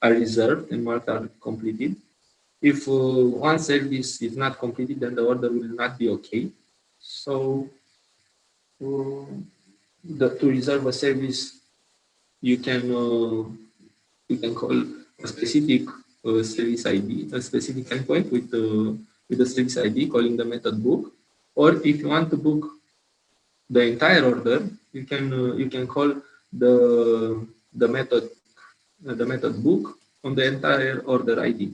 reserved and marked are completed. If one service is not completed, then the order will not be okay. So to reserve a service, you can call a specific service ID, a specific endpoint with the service ID, calling the method book. Or if you want to book the entire order, you can call the method book on the entire order ID.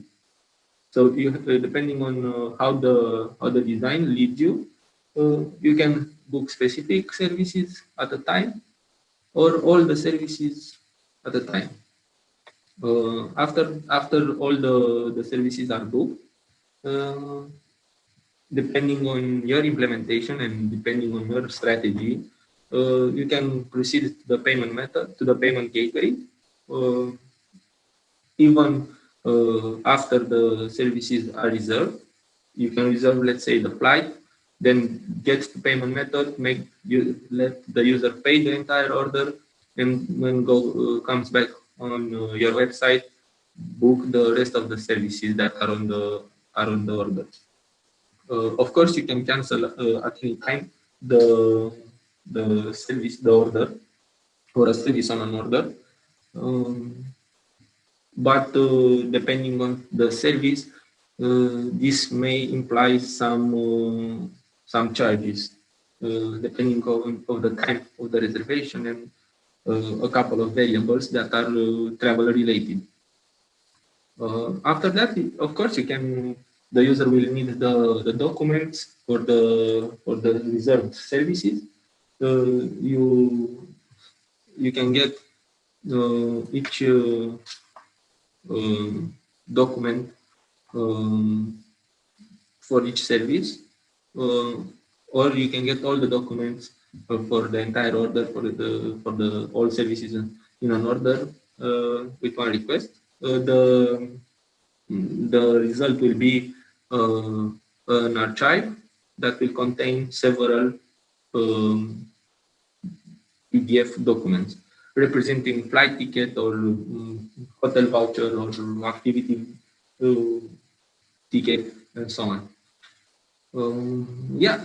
So you depending on how the design leads you, you can book specific services at a time or all the services at a time. After all the services are booked, depending on your implementation and depending on your strategy, you can proceed to the payment method, to the payment gateway, even after the services are reserved. You can reserve, let's say, the flight, then get the payment method, let the user pay the entire order, and when comes back on your website, book the rest of the services that are on the order. Of course, you can cancel at any time the service, the order, or a service on an order. But depending on the service, this may imply some charges, depending on the time of the reservation and a couple of variables that are travel related. After that, of course, the user will need the documents for the reserved services. You can get each document for each service, or you can get all the documents for the entire order for the all services in an order with one request. The result will be an archive that will contain several PDF documents representing flight ticket or hotel voucher or activity ticket and so on. Yeah,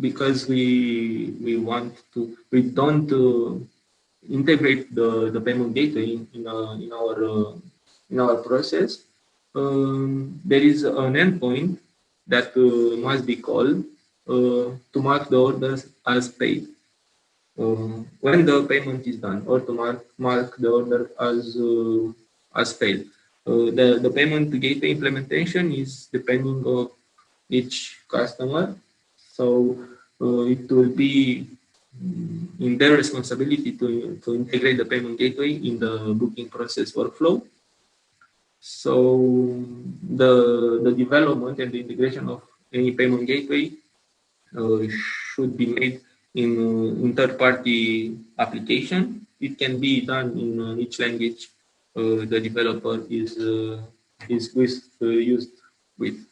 because we don't integrate the payment gateway in our process. there is an endpoint that must be called to mark the orders as paid when the payment is done, or to mark the order as failed. The payment gateway implementation is depending on each customer, so it will be in their responsibility to integrate the payment gateway in the booking process workflow. So the development and the integration of any payment gateway should be made in third-party application. It can be done in each language the developer is used with.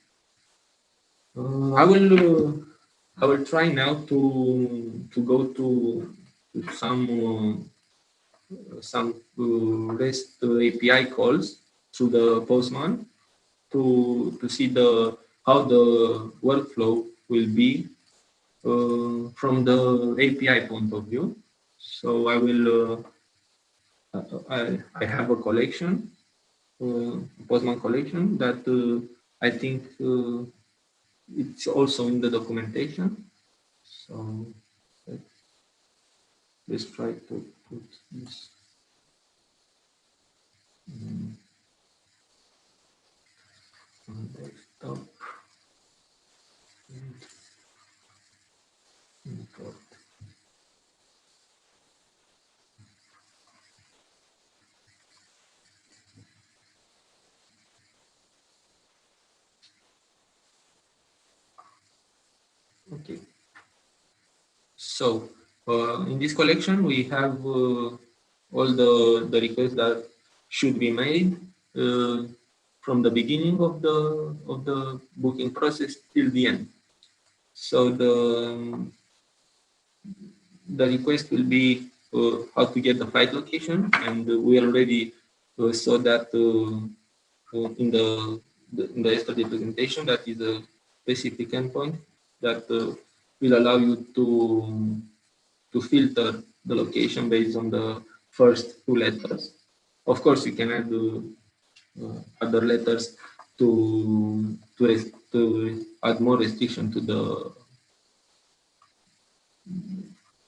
I will try now to go to some REST API calls through the Postman to see how the workflow will be from the API point of view. So I will I have a collection, Postman collection that I think it's also in the documentation. So let's try to put this. On desktop. Import. Okay. So in this collection, we have all the requests that should be made from the beginning of the booking process till the end. So the request will be how to get the flight location, and we already saw that in the yesterday presentation. That is a specific endpoint that will allow you to filter the location based on the first two letters. Of course, you can add other letters to add more restriction to the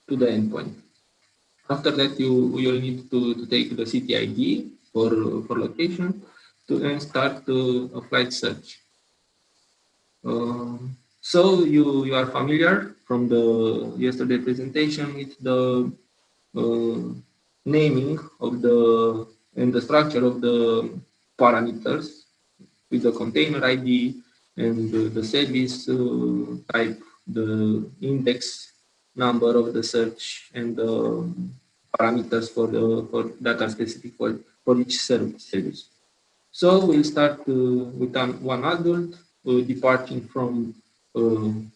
endpoint. After that, you will need to take the city ID for location to then start a flight search. So you are familiar from the yesterday presentation with the naming of and the structure of the parameters with the container ID and the service type, the index number of the search, and the parameters for that are specific for each service. So we'll start with one adult departing from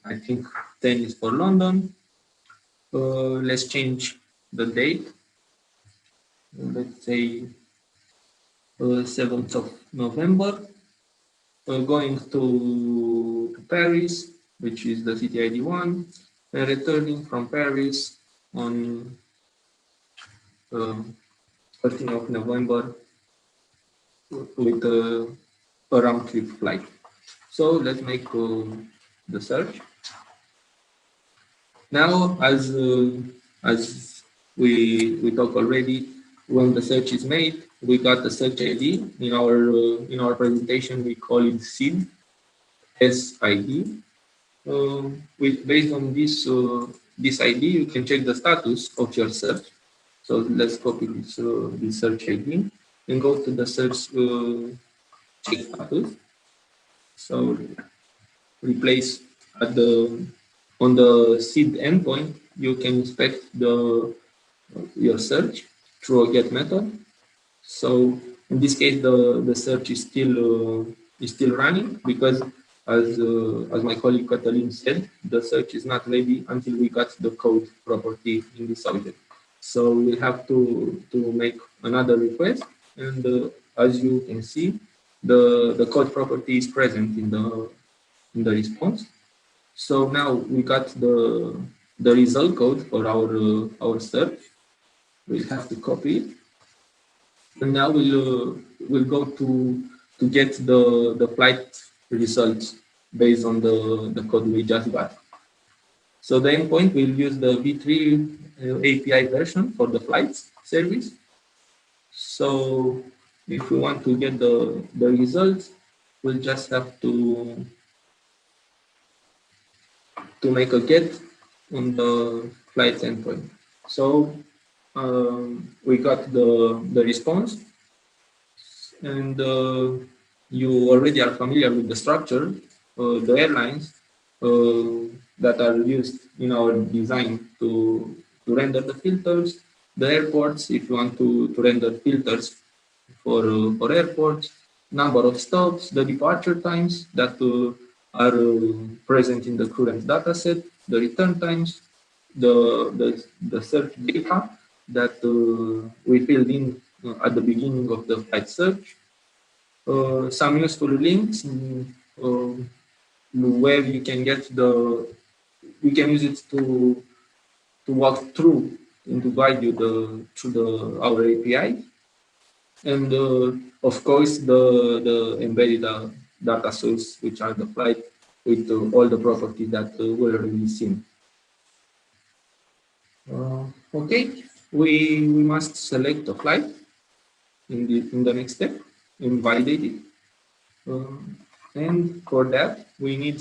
I think 10 is for London. Let's change the date. Let's say 7th of November. Going to Paris, which is the city ID 1, and returning from Paris on 13th of November with a round trip flight. So let's make the search. Now, as we talked already, when the search is made, we got the search ID in our presentation. We call it SID, SID. Based on this ID, you can check the status of your search. So let's copy this search ID and go to the search check status. So replace on the SID endpoint, you can inspect your search through a get method. So in this case, the search is still running because, as my colleague Katalin said, the search is not ready until we got the code property in this object. So we have to make another request, and as you can see, the code property is present in the response. So now we got the result code for our search. We'll have to copy it, and now we'll go to to get the flight results based on the code we just got. So the endpoint will use the V3 API version for the flights service. So if we want to get the results, we'll just have to make a get on the flights endpoint. So we got the response, and you already are familiar with the structure, the airlines that are used in our design to render the filters, the airports, if you want to render filters for airports, number of stops, the departure times that are present in the current data set, the return times, the search data that we filled in at the beginning of the flight search, some useful links where you can get you can use it to walk through and to guide you through our API, and of course the embedded data source, which are the flight with all the properties that we already seen. Okay, we must select the flight in the next step and validate it. And for that, we need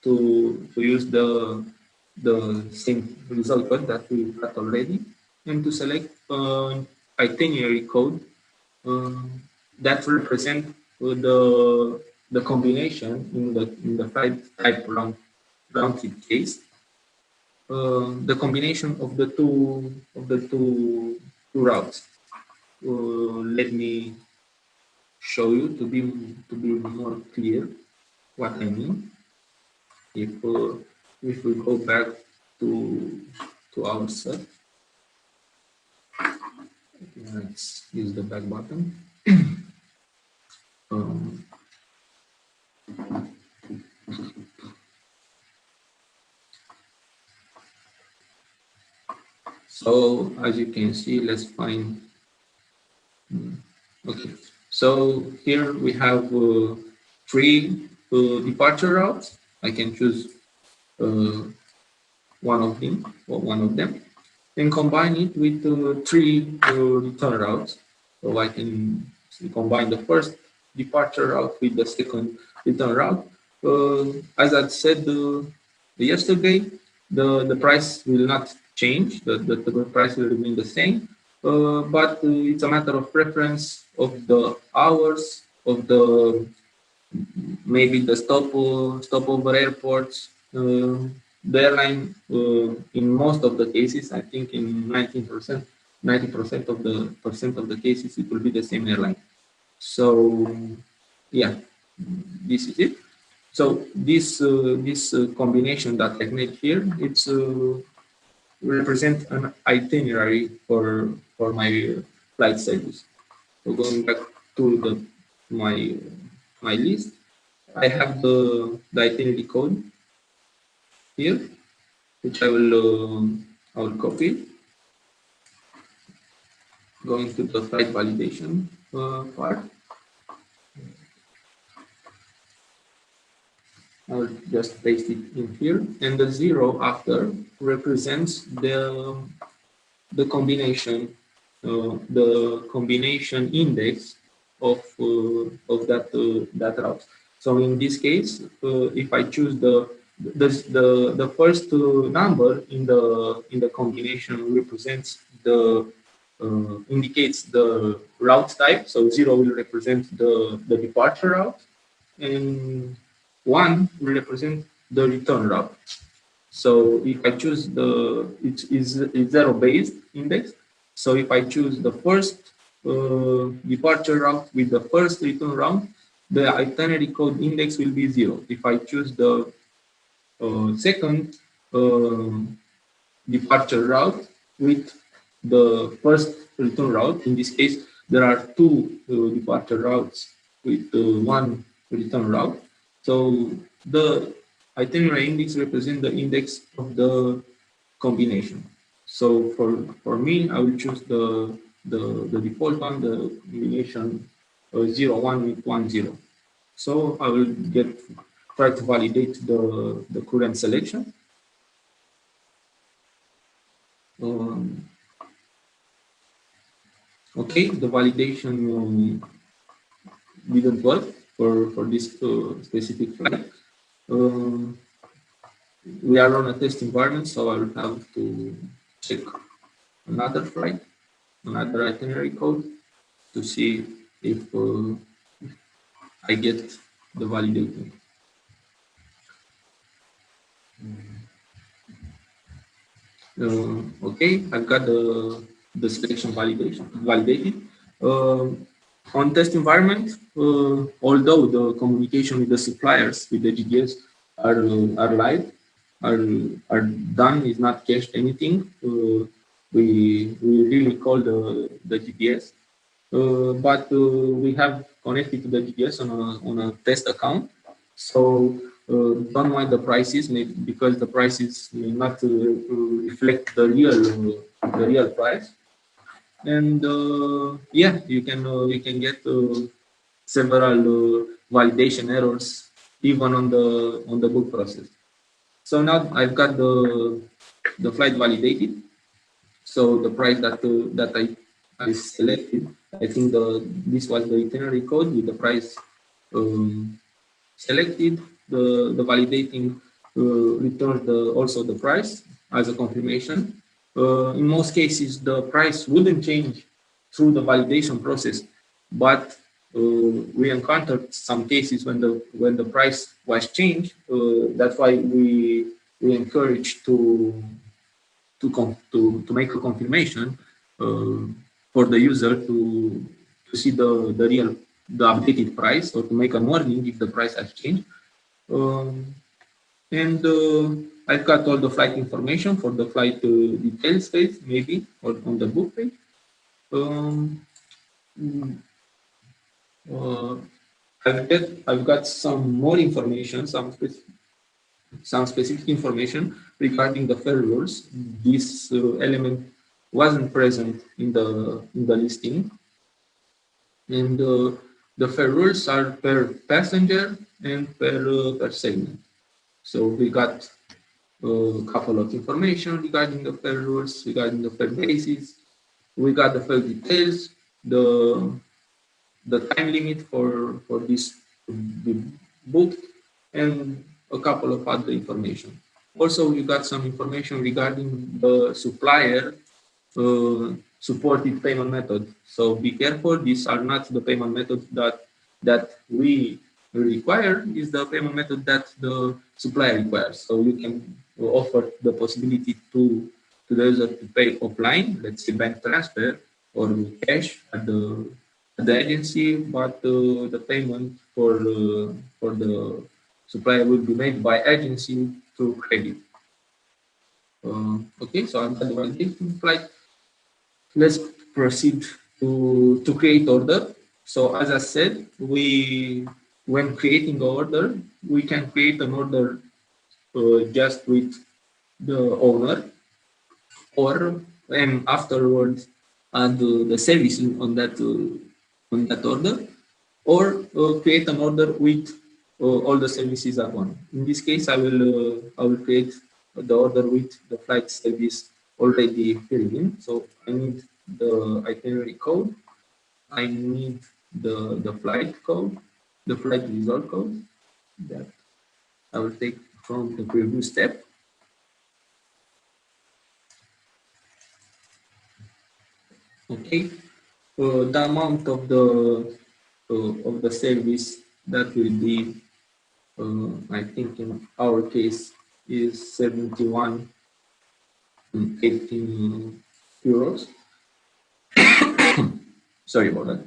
to use the same result code that we got already, and to select itinerary code that represent the combination in the flight type round trip case, the combination of the two routes. Let me show you to be more clear what I mean. If we go back to our search, let's use the back button. So as you can see, let's find. Okay, so here we have three departure routes. I can choose one of them, and combine it with three return routes. So I can combine the first departure route with the second return route. As I said yesterday, the price will not change. The price will remain the same, but it's a matter of preference of the hours, of the maybe the stopover airports. The airline, in most of the cases, I think in 90% of the cases, it will be the same airline. So, yeah, this is it. So this combination that I've made here, it's represent an itinerary for my flight service. So going back to my list, I have the itinerary code here, which I will copy. Going to the flight validation part, I will just paste it in here, and the 0 after represents the combination, the combination index of that route. So in this case, if I choose the first number in the combination represents indicates the route type. So 0 will represent the departure route, and 1 will represent the return route. So if I choose it's 0-based index. So if I choose the first departure route with the first return route, the itinerary code index will be 0. If I choose the second departure route with the first return route, in this case, there are two departure routes with one return route. So the itinerary index represents the index of the combination. So for me, I will choose the default one, the combination 0110. So I will try to validate the current selection. Okay, the validation didn't work for this specific flight. We are on a test environment, so I will have to check another flight, another itinerary code to see if I get the validating. Okay, I've got the selection validated. On test environment, although the communication with the suppliers, with the GDS, are live, are done, is not cached anything. We really call the GDS, but we have connected to the GDS on a test account. So don't mind the prices, maybe because the prices may not reflect the real price. And yeah, you can get several validation errors even on the book process. So now I've got the flight validated. So the price that I selected, I think this was the itinerary code with the price selected. The validating returns also the price as a confirmation. In most cases, the price wouldn't change through the validation process, but we encountered some cases when the price was changed. That's why we encourage to make a confirmation for the user to see the updated price, or to make a warning if the price has changed. And I've got all the flight information for the flight details page, maybe, or on the book page. I've got some more information, some specific information regarding the fare rules. This element wasn't present in the listing, and the fare rules are per passenger and per segment. So we got a couple of information regarding the fare rules, regarding the fare basis. We got the fare details, the time limit for this to be booked, and a couple of other information. Also, you got some information regarding the supplier supported payment method. So be careful, these are not the payment methods that we require, is the payment method that the supplier requires. So you can offer the possibility to the user to pay offline, let's say bank transfer or cash at the agency, but the payment for the supplier will be made by agency through credit. Okay, so I'm done validating flight. Let's proceed to create order. So as I said, when creating the order, we can create an order just with the owner, and afterwards add the service on that order, or create an order with all the services at once. In this case, I will create the order with the flight service already filled in. So I need the itinerary code, I need the flight code, the flight result code that I will take from the previous step. Okay, the amount of the service that will be, I think in our case, is 71.18 euros. Sorry about that.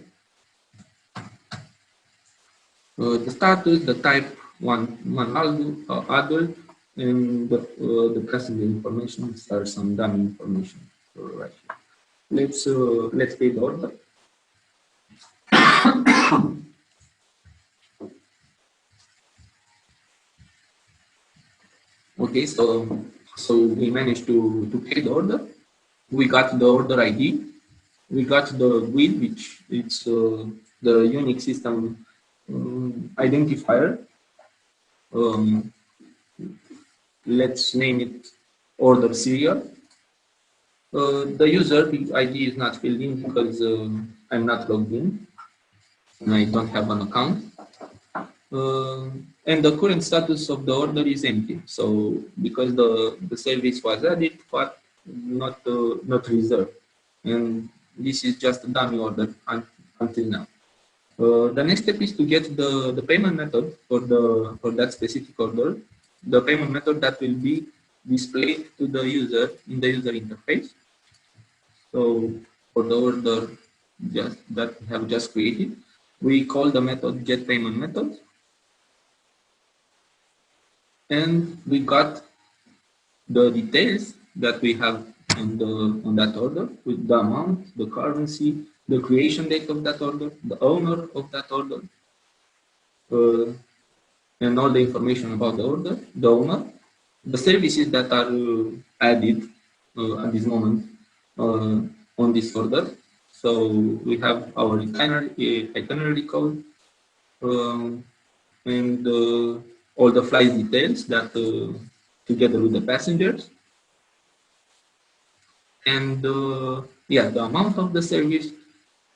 The status, the type one adult, and the passenger information are some dummy information right here. Let's pay the order. Okay, so we managed to pay the order. We got the order ID. We got the GUID, which it's the Unix system identifier. Let's name it order serial. The user ID is not filled in because I'm not logged in and I don't have an account. And the current status of the order is empty. So because the service was added, but not reserved. And this is just a dummy order until now. The next step is to get the payment method for that specific order, the payment method that will be displayed to the user in the user interface. So for the order that we have just created, we call the method getPaymentMethod, and we got the details that we have on that order with the amount, the currency, the creation date of that order, the owner of that order, and all the information about the order, the owner, the services that are added at this moment on this order. So we have our itinerary code and all the flight details that together with the passengers, and yeah, the amount of the service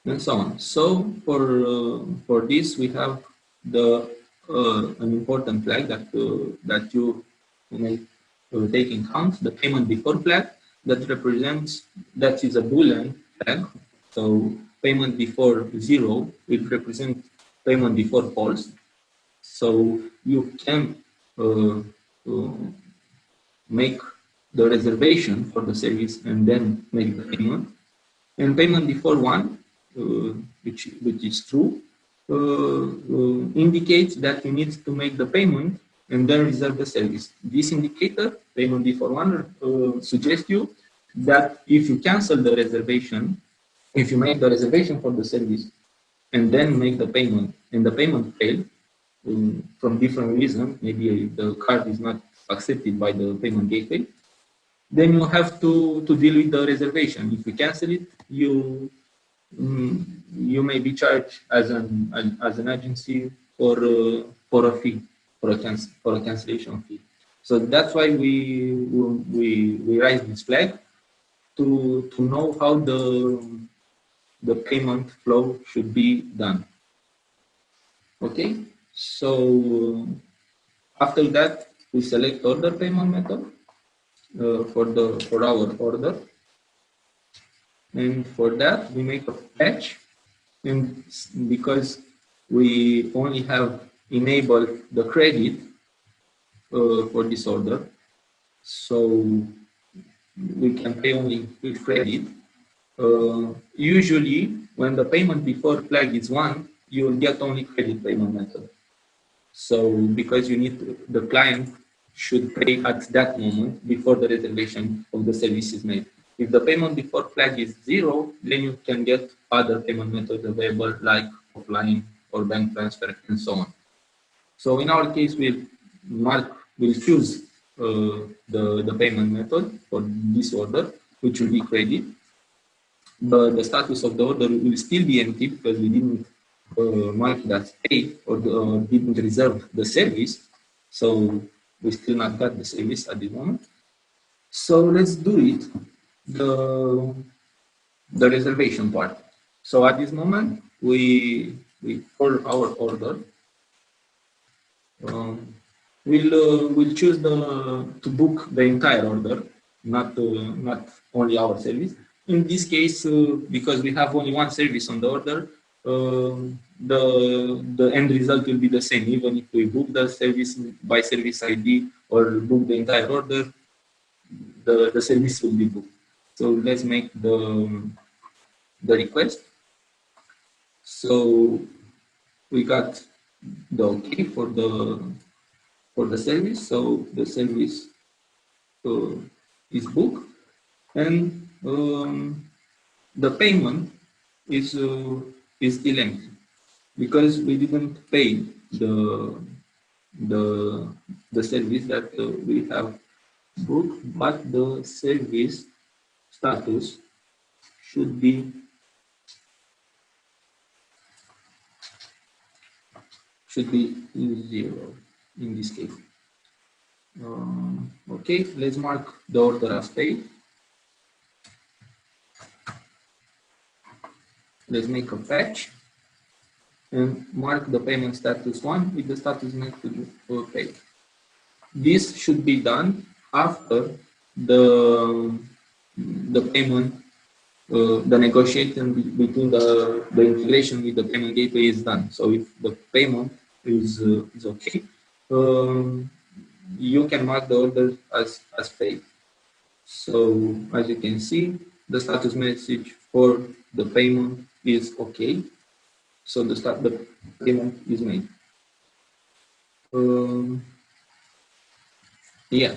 and so on. So for this we have the an important flag that you may take in count, the payment before flag that is a Boolean flag. So payment before 0 will represent payment before false. So you can uh, make the reservation for the service and then make the payment. And payment before 1, which is true, indicates that you need to make the payment and then reserve the service. This indicator, payment before 1, suggests you that if you cancel the reservation, if you make the reservation for the service and then make the payment and the payment failed from different reasons, maybe the card is not accepted by the payment gateway, then you have to deal with the reservation. If you cancel it, you may be charged as an agency for a fee, for a cancellation fee. So that's why we raise this flag to know how the payment flow should be done. Okay, so after that we select order payment method for our order, and for that we make a fetch. And because we only have enabled the credit for this order, so we can pay only with credit. Usually, when the payment before flag is 1, you will get only credit payment method. So because the client should pay at that moment before the reservation of the service is made. If the payment before flag is 0, then you can get other payment methods available like offline or bank transfer and so on. So in our case, we'll choose the payment method for this order, which will be credit. But the status of the order will still be empty because we didn't mark that paid or didn't reserve the service. So we still not got the service at the moment. So let's do it, the reservation part. So at this moment, we for our order, we'll choose to book the entire order, not only our service. In this case, because we have only one service on the order, the end result will be the same, even if we book the service by service ID or book the entire order, the service will be booked. So let's make the request. So we got the OK for the service. So the service is booked, and the payment is still empty because we didn't pay the service that we have booked, but the service status should be should be 0 in this case. Okay, let's mark the order as paid. Let's make a fetch and mark the payment status 1 with the status next to paid. This should be done after the payment, the negotiation between the integration with the payment gateway is done. So if the payment is okay, you can mark the order as paid. So as you can see, the status message for the payment is okay. So the payment is made. Yeah.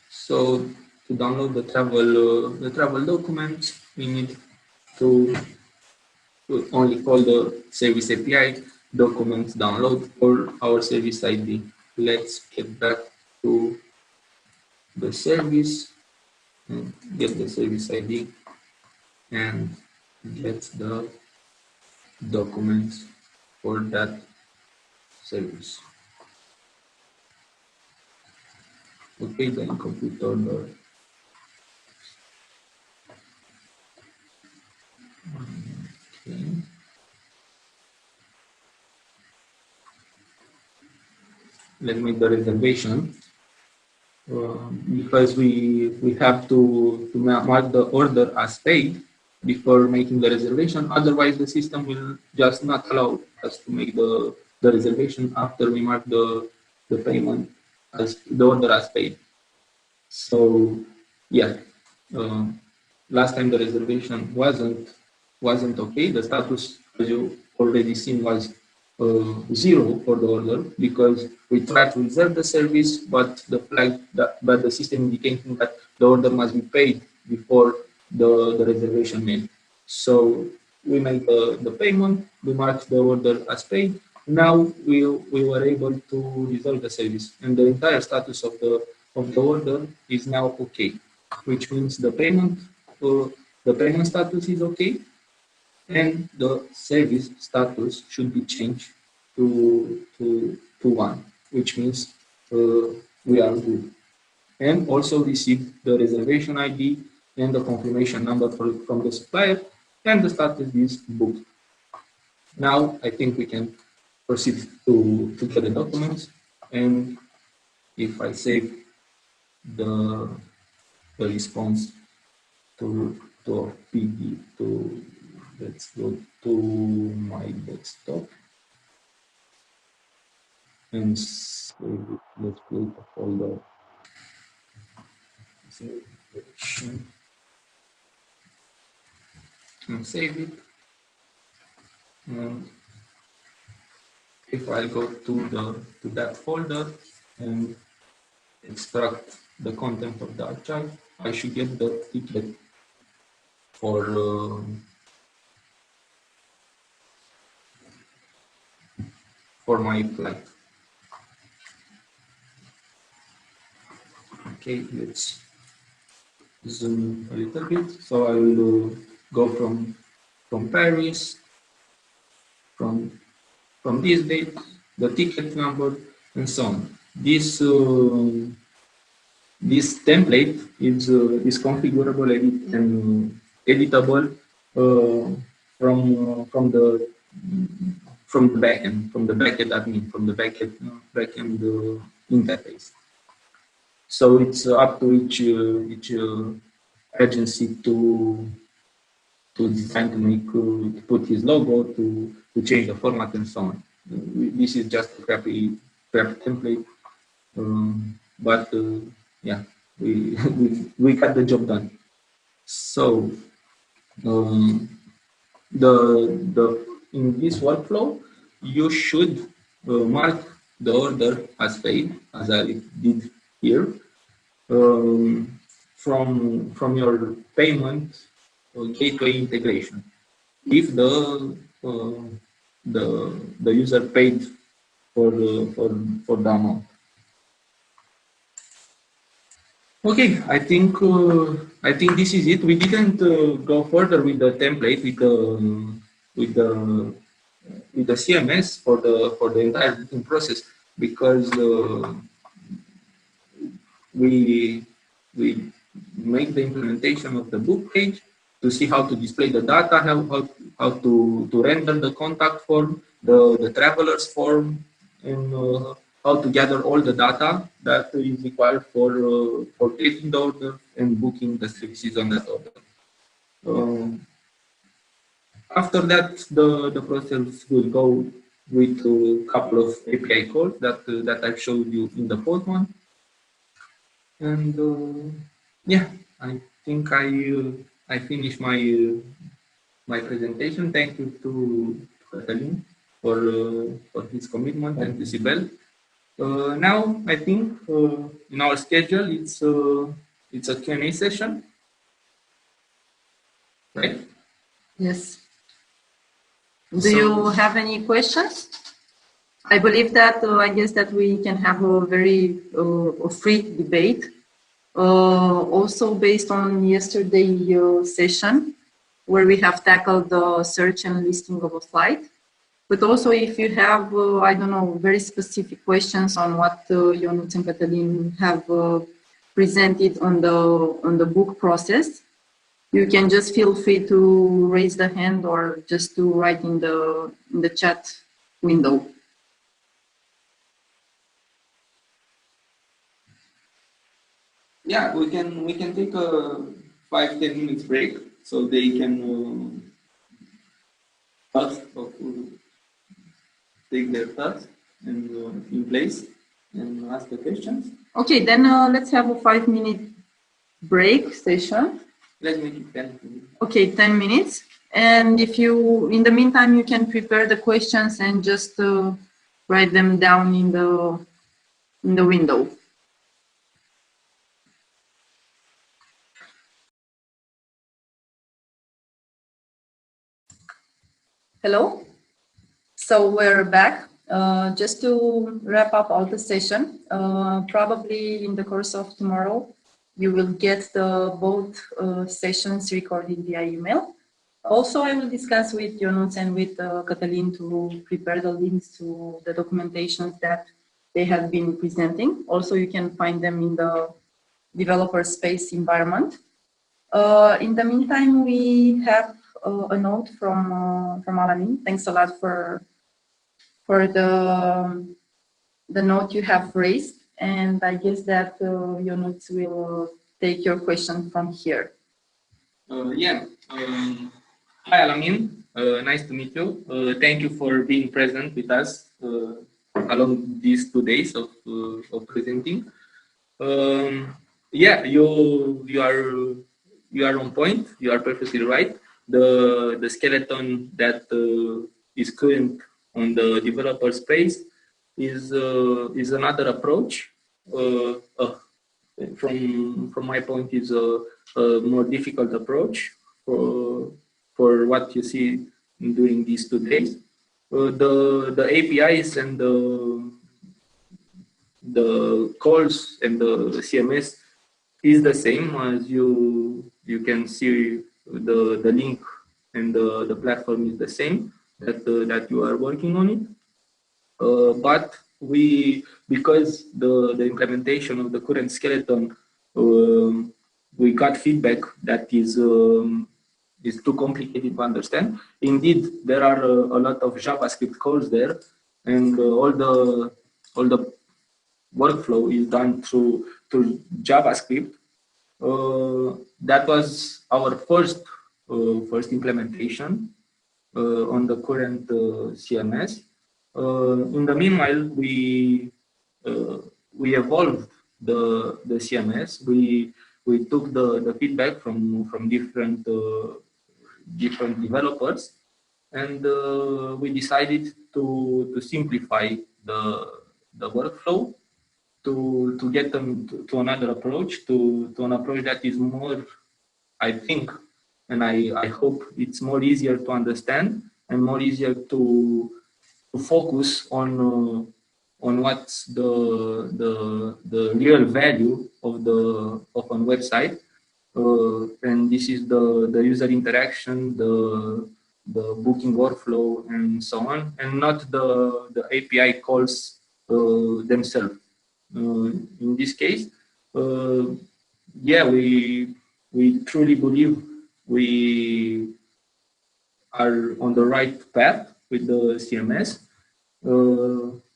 So to download the travel documents, we need to only call the service API documents download for our service ID. Let's get back to the service and get the service ID and get the documents for that service. Okay, then complete order. Okay. Let's make the reservation because we have to mark the order as paid before making the reservation. Otherwise, the system will just not allow us to make the reservation after we mark the payment as the order as paid. So yeah, last time the reservation wasn't okay. The status, as you already seen, was 0 for the order because we tried to reserve the service, but the system indicating that the order must be paid before the reservation made. So we made the payment, we marked the order as paid. Now we were able to resolve the service, and the entire status of the order is now okay, which means the payment status is okay, and the service status should be changed to 1, which means we are good. And also receive the reservation ID and the confirmation number from the supplier, and the status is booked. Now I think we can proceed to get the documents, and if I save the response to PD to, let's go to my desktop and save it. Let's create a folder. And save it. And if I go to that folder and extract the content of the archive, I should get the ticket for my flight. Okay, let's zoom a little bit. So I will go from Paris, from this date, the ticket number, and so on. This template is configurable and editable from the backend, from the backend admin, from the backend interface. So it's up to each agency to design, to put his logo, to change the format and so on. This is just a crappy template, but yeah, we got the job done. So in this workflow, you should mark the order as paid, as I did here, from your payment gateway integration. If the user paid for the amount. Okay, I think this is it. We didn't go further with the template, with the with the CMS for the entire booking process, because we make the implementation of the book page to see how to display the data, how to render the contact form, the travelers form, and how to gather all the data that is required for placing the order and booking the services on that order. After that, the process will go with a couple of API calls that I've showed you in the first one. And yeah, I think I finished my presentation. Thank you to Cătălin for his commitment, and to Sibel. Now I think in our schedule it's a Q&A session, right? Yes. Do you have any questions? I believe that I guess that we can have a very free debate. Also based on yesterday's session, where we have tackled the search and listing of a flight. But also if you have, I don't know, very specific questions on what Ionuț and Cătălin have presented on the book process, you can just feel free to raise the hand or just to write in the chat window. Yeah, we can take a 5-10 minutes break so they can take their task and in place and ask the questions. Okay, then let's have a 5-minute break session. Let's make it 10 minutes. Okay, 10 minutes. And if you, in the meantime, you can prepare the questions and just write them down in the window. Hello. So we're back. Just to wrap up all the session, probably in the course of tomorrow, you will get both sessions recorded via email. Also, I will discuss with Ionuț and with Cătălin to prepare the links to the documentations that they have been presenting. Also, you can find them in the developer space environment. In the meantime, we have a note from Alamin. Thanks a lot for the note you have raised. And I guess that Ionuț will take your question from here. Yeah. Hi, Alamin. Nice to meet you. Thank you for being present with us along these 2 days of presenting. Yeah, you are on point. You are perfectly right. The skeleton that is current on the developer space is another approach. From my point, is a more difficult approach for what you see during these 2 days. The APIs and the calls and the CMS is the same, as you can see. The link and the platform is the same that you are working on it. But because the implementation of the current skeleton, we got feedback that is too complicated to understand. Indeed, there are a lot of JavaScript calls there, and all the workflow is done through JavaScript. That was our first implementation on the current CMS. In the meanwhile, we evolved the CMS. We took the feedback from different developers, and we decided to simplify the workflow, to get them to another approach, to an approach that is more, I think, and I hope it's more easier to understand and more easier to focus on what's the real value of an website, and this is the user interaction, the booking workflow and so on, and not the API calls themselves. In this case, yeah, we truly believe we are on the right path with the CMS.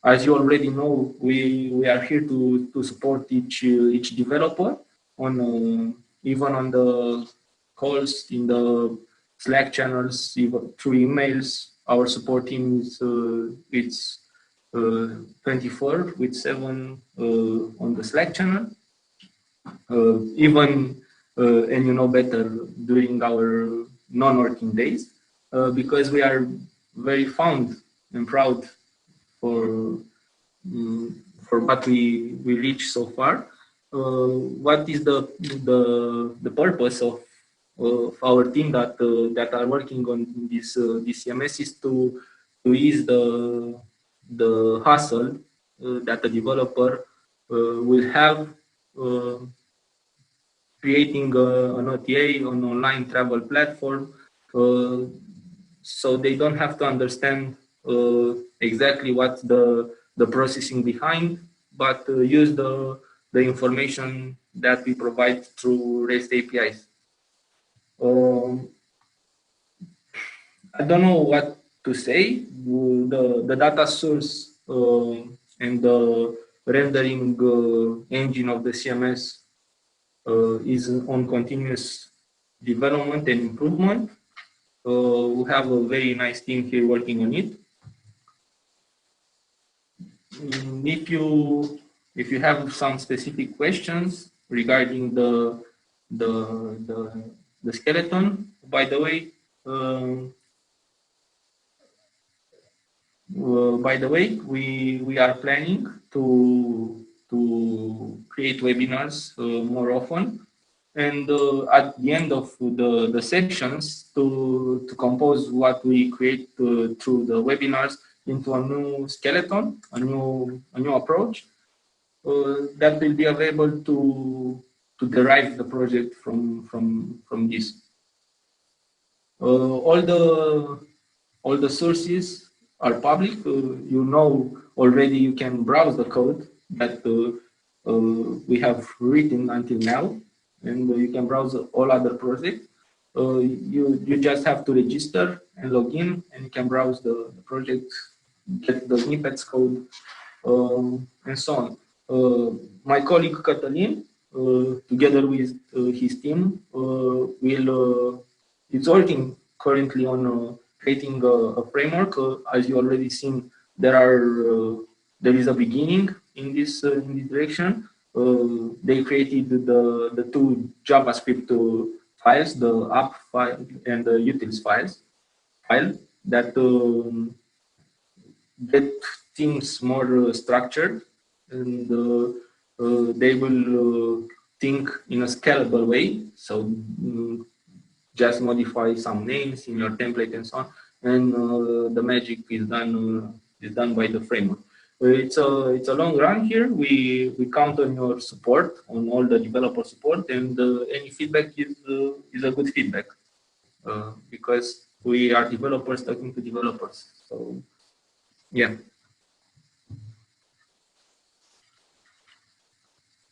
As you already know, we are here to support each developer on even on the calls in the Slack channels, even through emails. Our support team is it's 24/7 on the Slack channel. Even and you know better during our non-working days, because we are very fond and proud for for what we reached so far. What is the purpose of our team that are working on this CMS is to ease the hassle that the developer will have creating an OTA, an online travel platform, so they don't have to understand exactly what's the processing behind, but use the information that we provide through REST APIs. I don't know what to say. The data source and the rendering engine of the CMS is on continuous development and improvement. We have a very nice team here working on it. If you have some specific questions regarding the skeleton, by the way, we are planning to create webinars more often, and at the end of the sessions to compose what we create through the webinars into a new skeleton, a new approach that will be available to derive the project from this. All the sources are public. You know already. You can browse the code that we have written until now, and you can browse all other projects. You just have to register and log in, and you can browse the project, get the snippets code, and so on. My colleague Cătălin, together with his team, is working currently on creating a framework. As you already seen, there is a beginning in this direction. They created the two JavaScript files, the app file and the utils file that get things more structured, and they will think in a scalable way. So just modify some names in your template and so on, and the magic is done by the framework. It's a long run here. We count on your support, on all the developer support, and any feedback is a good feedback, because we are developers talking to developers. So yeah.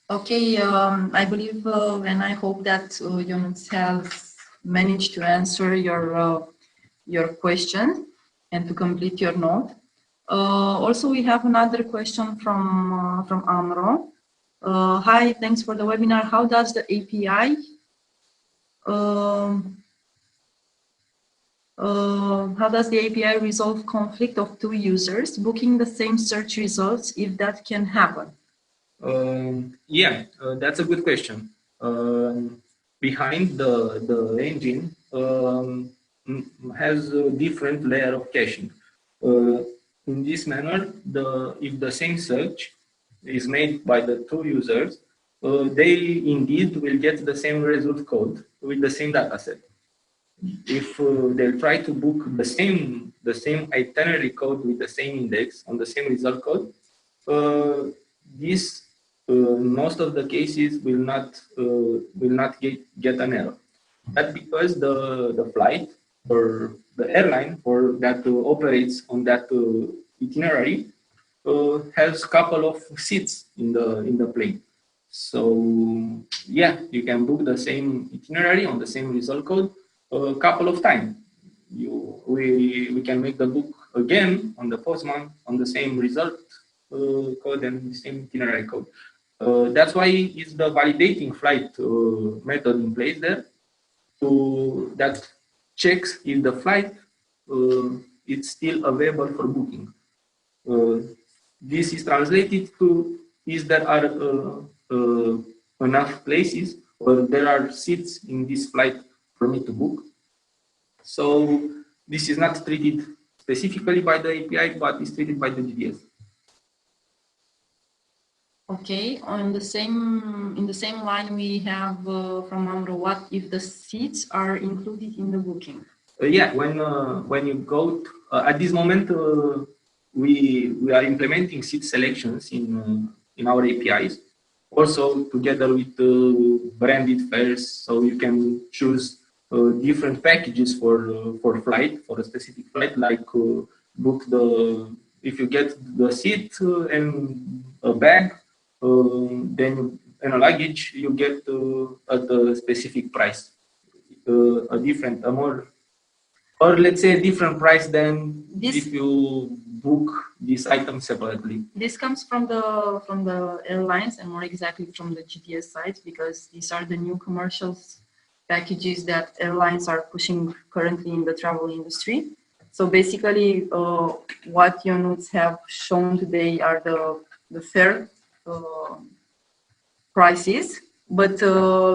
Okay, I believe and I hope that Ionuț has managed to answer your question and to complete your note. Also, we have another question from Amro. Hi, thanks for the webinar. How does the API resolve conflict of two users booking the same search results, if that can happen? Yeah, that's a good question. Behind the engine has a different layer of caching. In this manner, if the same search is made by the two users, they indeed will get the same result code with the same dataset. If they try to book the same itinerary code with the same index on the same result code, this most of the cases will not get an error. That's because the flight or the airline for that operates on that itinerary has a couple of seats in the plane. So yeah, you can book the same itinerary on the same result code a couple of times. We can make the book again on the postman on the same result code and the same itinerary code. That's why it's the validating flight method in place there that checks if the flight is still available for booking. This is translated to is there are enough places or there are seats in this flight for me to book. So this is not treated specifically by the API, but is treated by the GDS. Okay, in the same line we have from Amro, what if the seats are included in the booking? Yeah, when you go at this moment, we are implementing seat selections in our APIs, also together with branded fares, so you can choose different packages for flight, for a specific flight, like book if you get the seat and a bag, then and a luggage, you get at a specific price, a more, or let's say a different price than if you book this item separately. This comes from the airlines and more exactly from the GDS side, because these are the new commercials packages that airlines are pushing currently in the travel industry. So basically, what units have shown today are the fare prices. But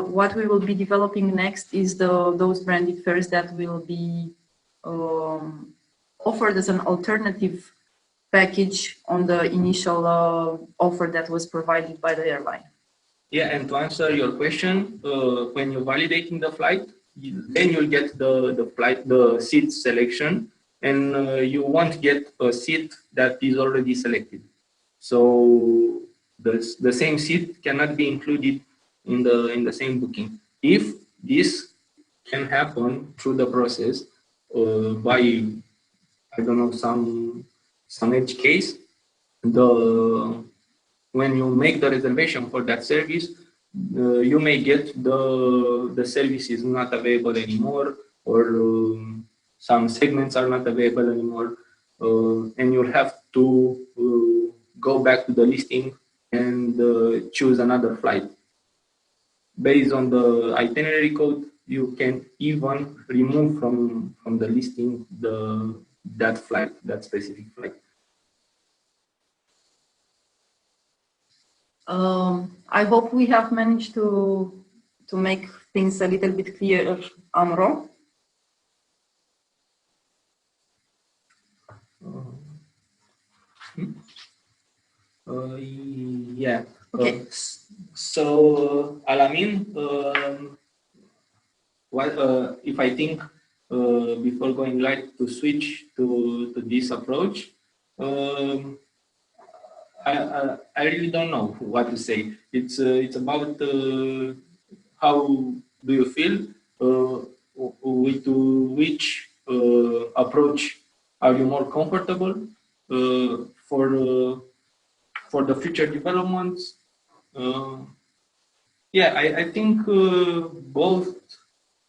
what we will be developing next is those branded fares that will be offered as an alternative package on the initial offer that was provided by the airline. Yeah, and to answer your question, when you're validating the flight, then you'll get the seat selection, and you won't get a seat that is already selected. So the same seat cannot be included in the same booking. If this can happen through the process by, I don't know, some edge case, when you make the reservation for that service, you may get the service is not available anymore, or some segments are not available anymore, and you'll have to go back to the listing and choose another flight. Based on the itinerary code, you can even remove from the listing that flight, that specific flight. I hope we have managed to make things a little bit clearer, Amro. Yeah. Okay. So, Alamin, if I think before going live to switch to this approach, I really don't know what to say. It's about how do you feel with which approach are you more comfortable for the future developments. Yeah, I think both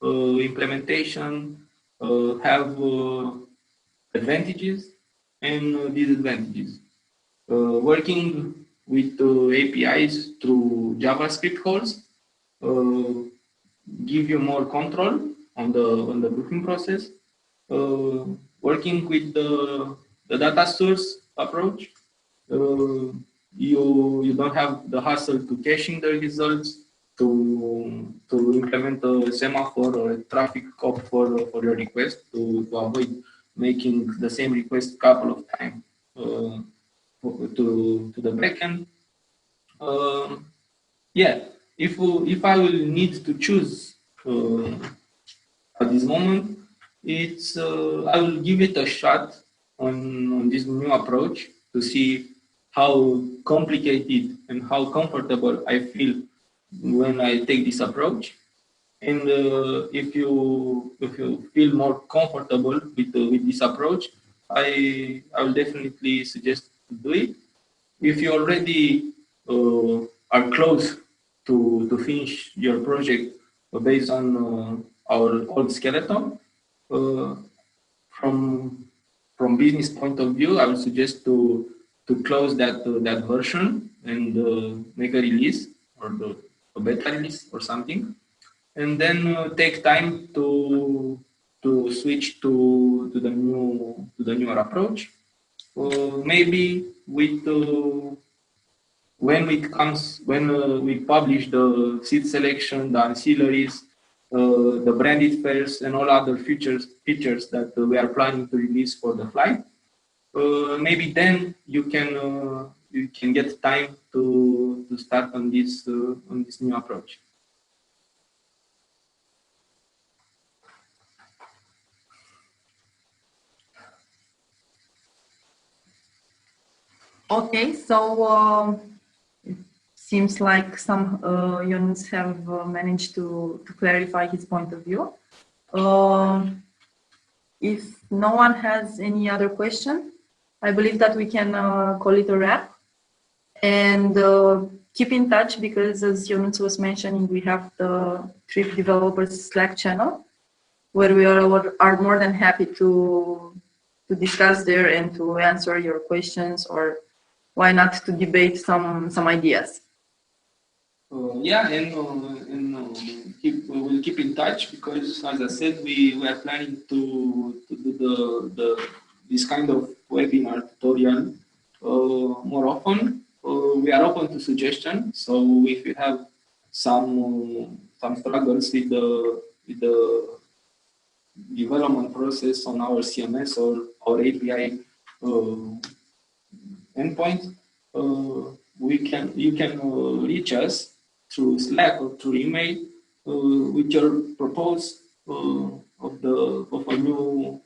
implementation have advantages and disadvantages. Working with APIs through JavaScript calls give you more control on the booking process. Working with the data source approach, you don't have the hassle to caching the results, to implement a semaphore or a traffic cop for your request, to avoid making the same request a couple of times to the backend. Yeah, if I will need to choose at this moment, it's I will give it a shot on this new approach to see how complicated and how comfortable I feel when I take this approach. And if you feel more comfortable with this approach, I will definitely suggest to do it. If you already are close to finish your project based on our old skeleton, from business point of view, I would suggest to close that version and make a release or a beta release or something, and then take time to switch to the newer approach. Maybe with when we publish the seed selection, the ancillaries, the branded fairs, and all other features that we are planning to release for the flight. Maybe then you can get time to start on this new approach. Okay, so it seems like some units have managed to clarify his point of view. If no one has any other question, I believe that we can call it a wrap. And keep in touch, because as Ionuț was mentioning, we have the Trip Developers Slack channel, where we are more than happy to discuss there and to answer your questions, or why not to debate some ideas. Yeah, and we'll keep in touch, because, as I said, we are planning to do this kind of webinar tutorial more often. We are open to suggestions, so if you have some struggles with the development process on our CMS or our API endpoint, you can reach us through Slack or through email with your proposal of a new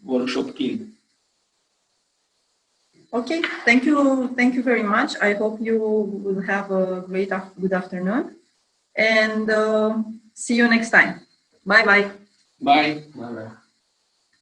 workshop team. Okay, thank you very much. I hope you will have a good afternoon, and see you next time. Bye bye. Bye. Bye-bye.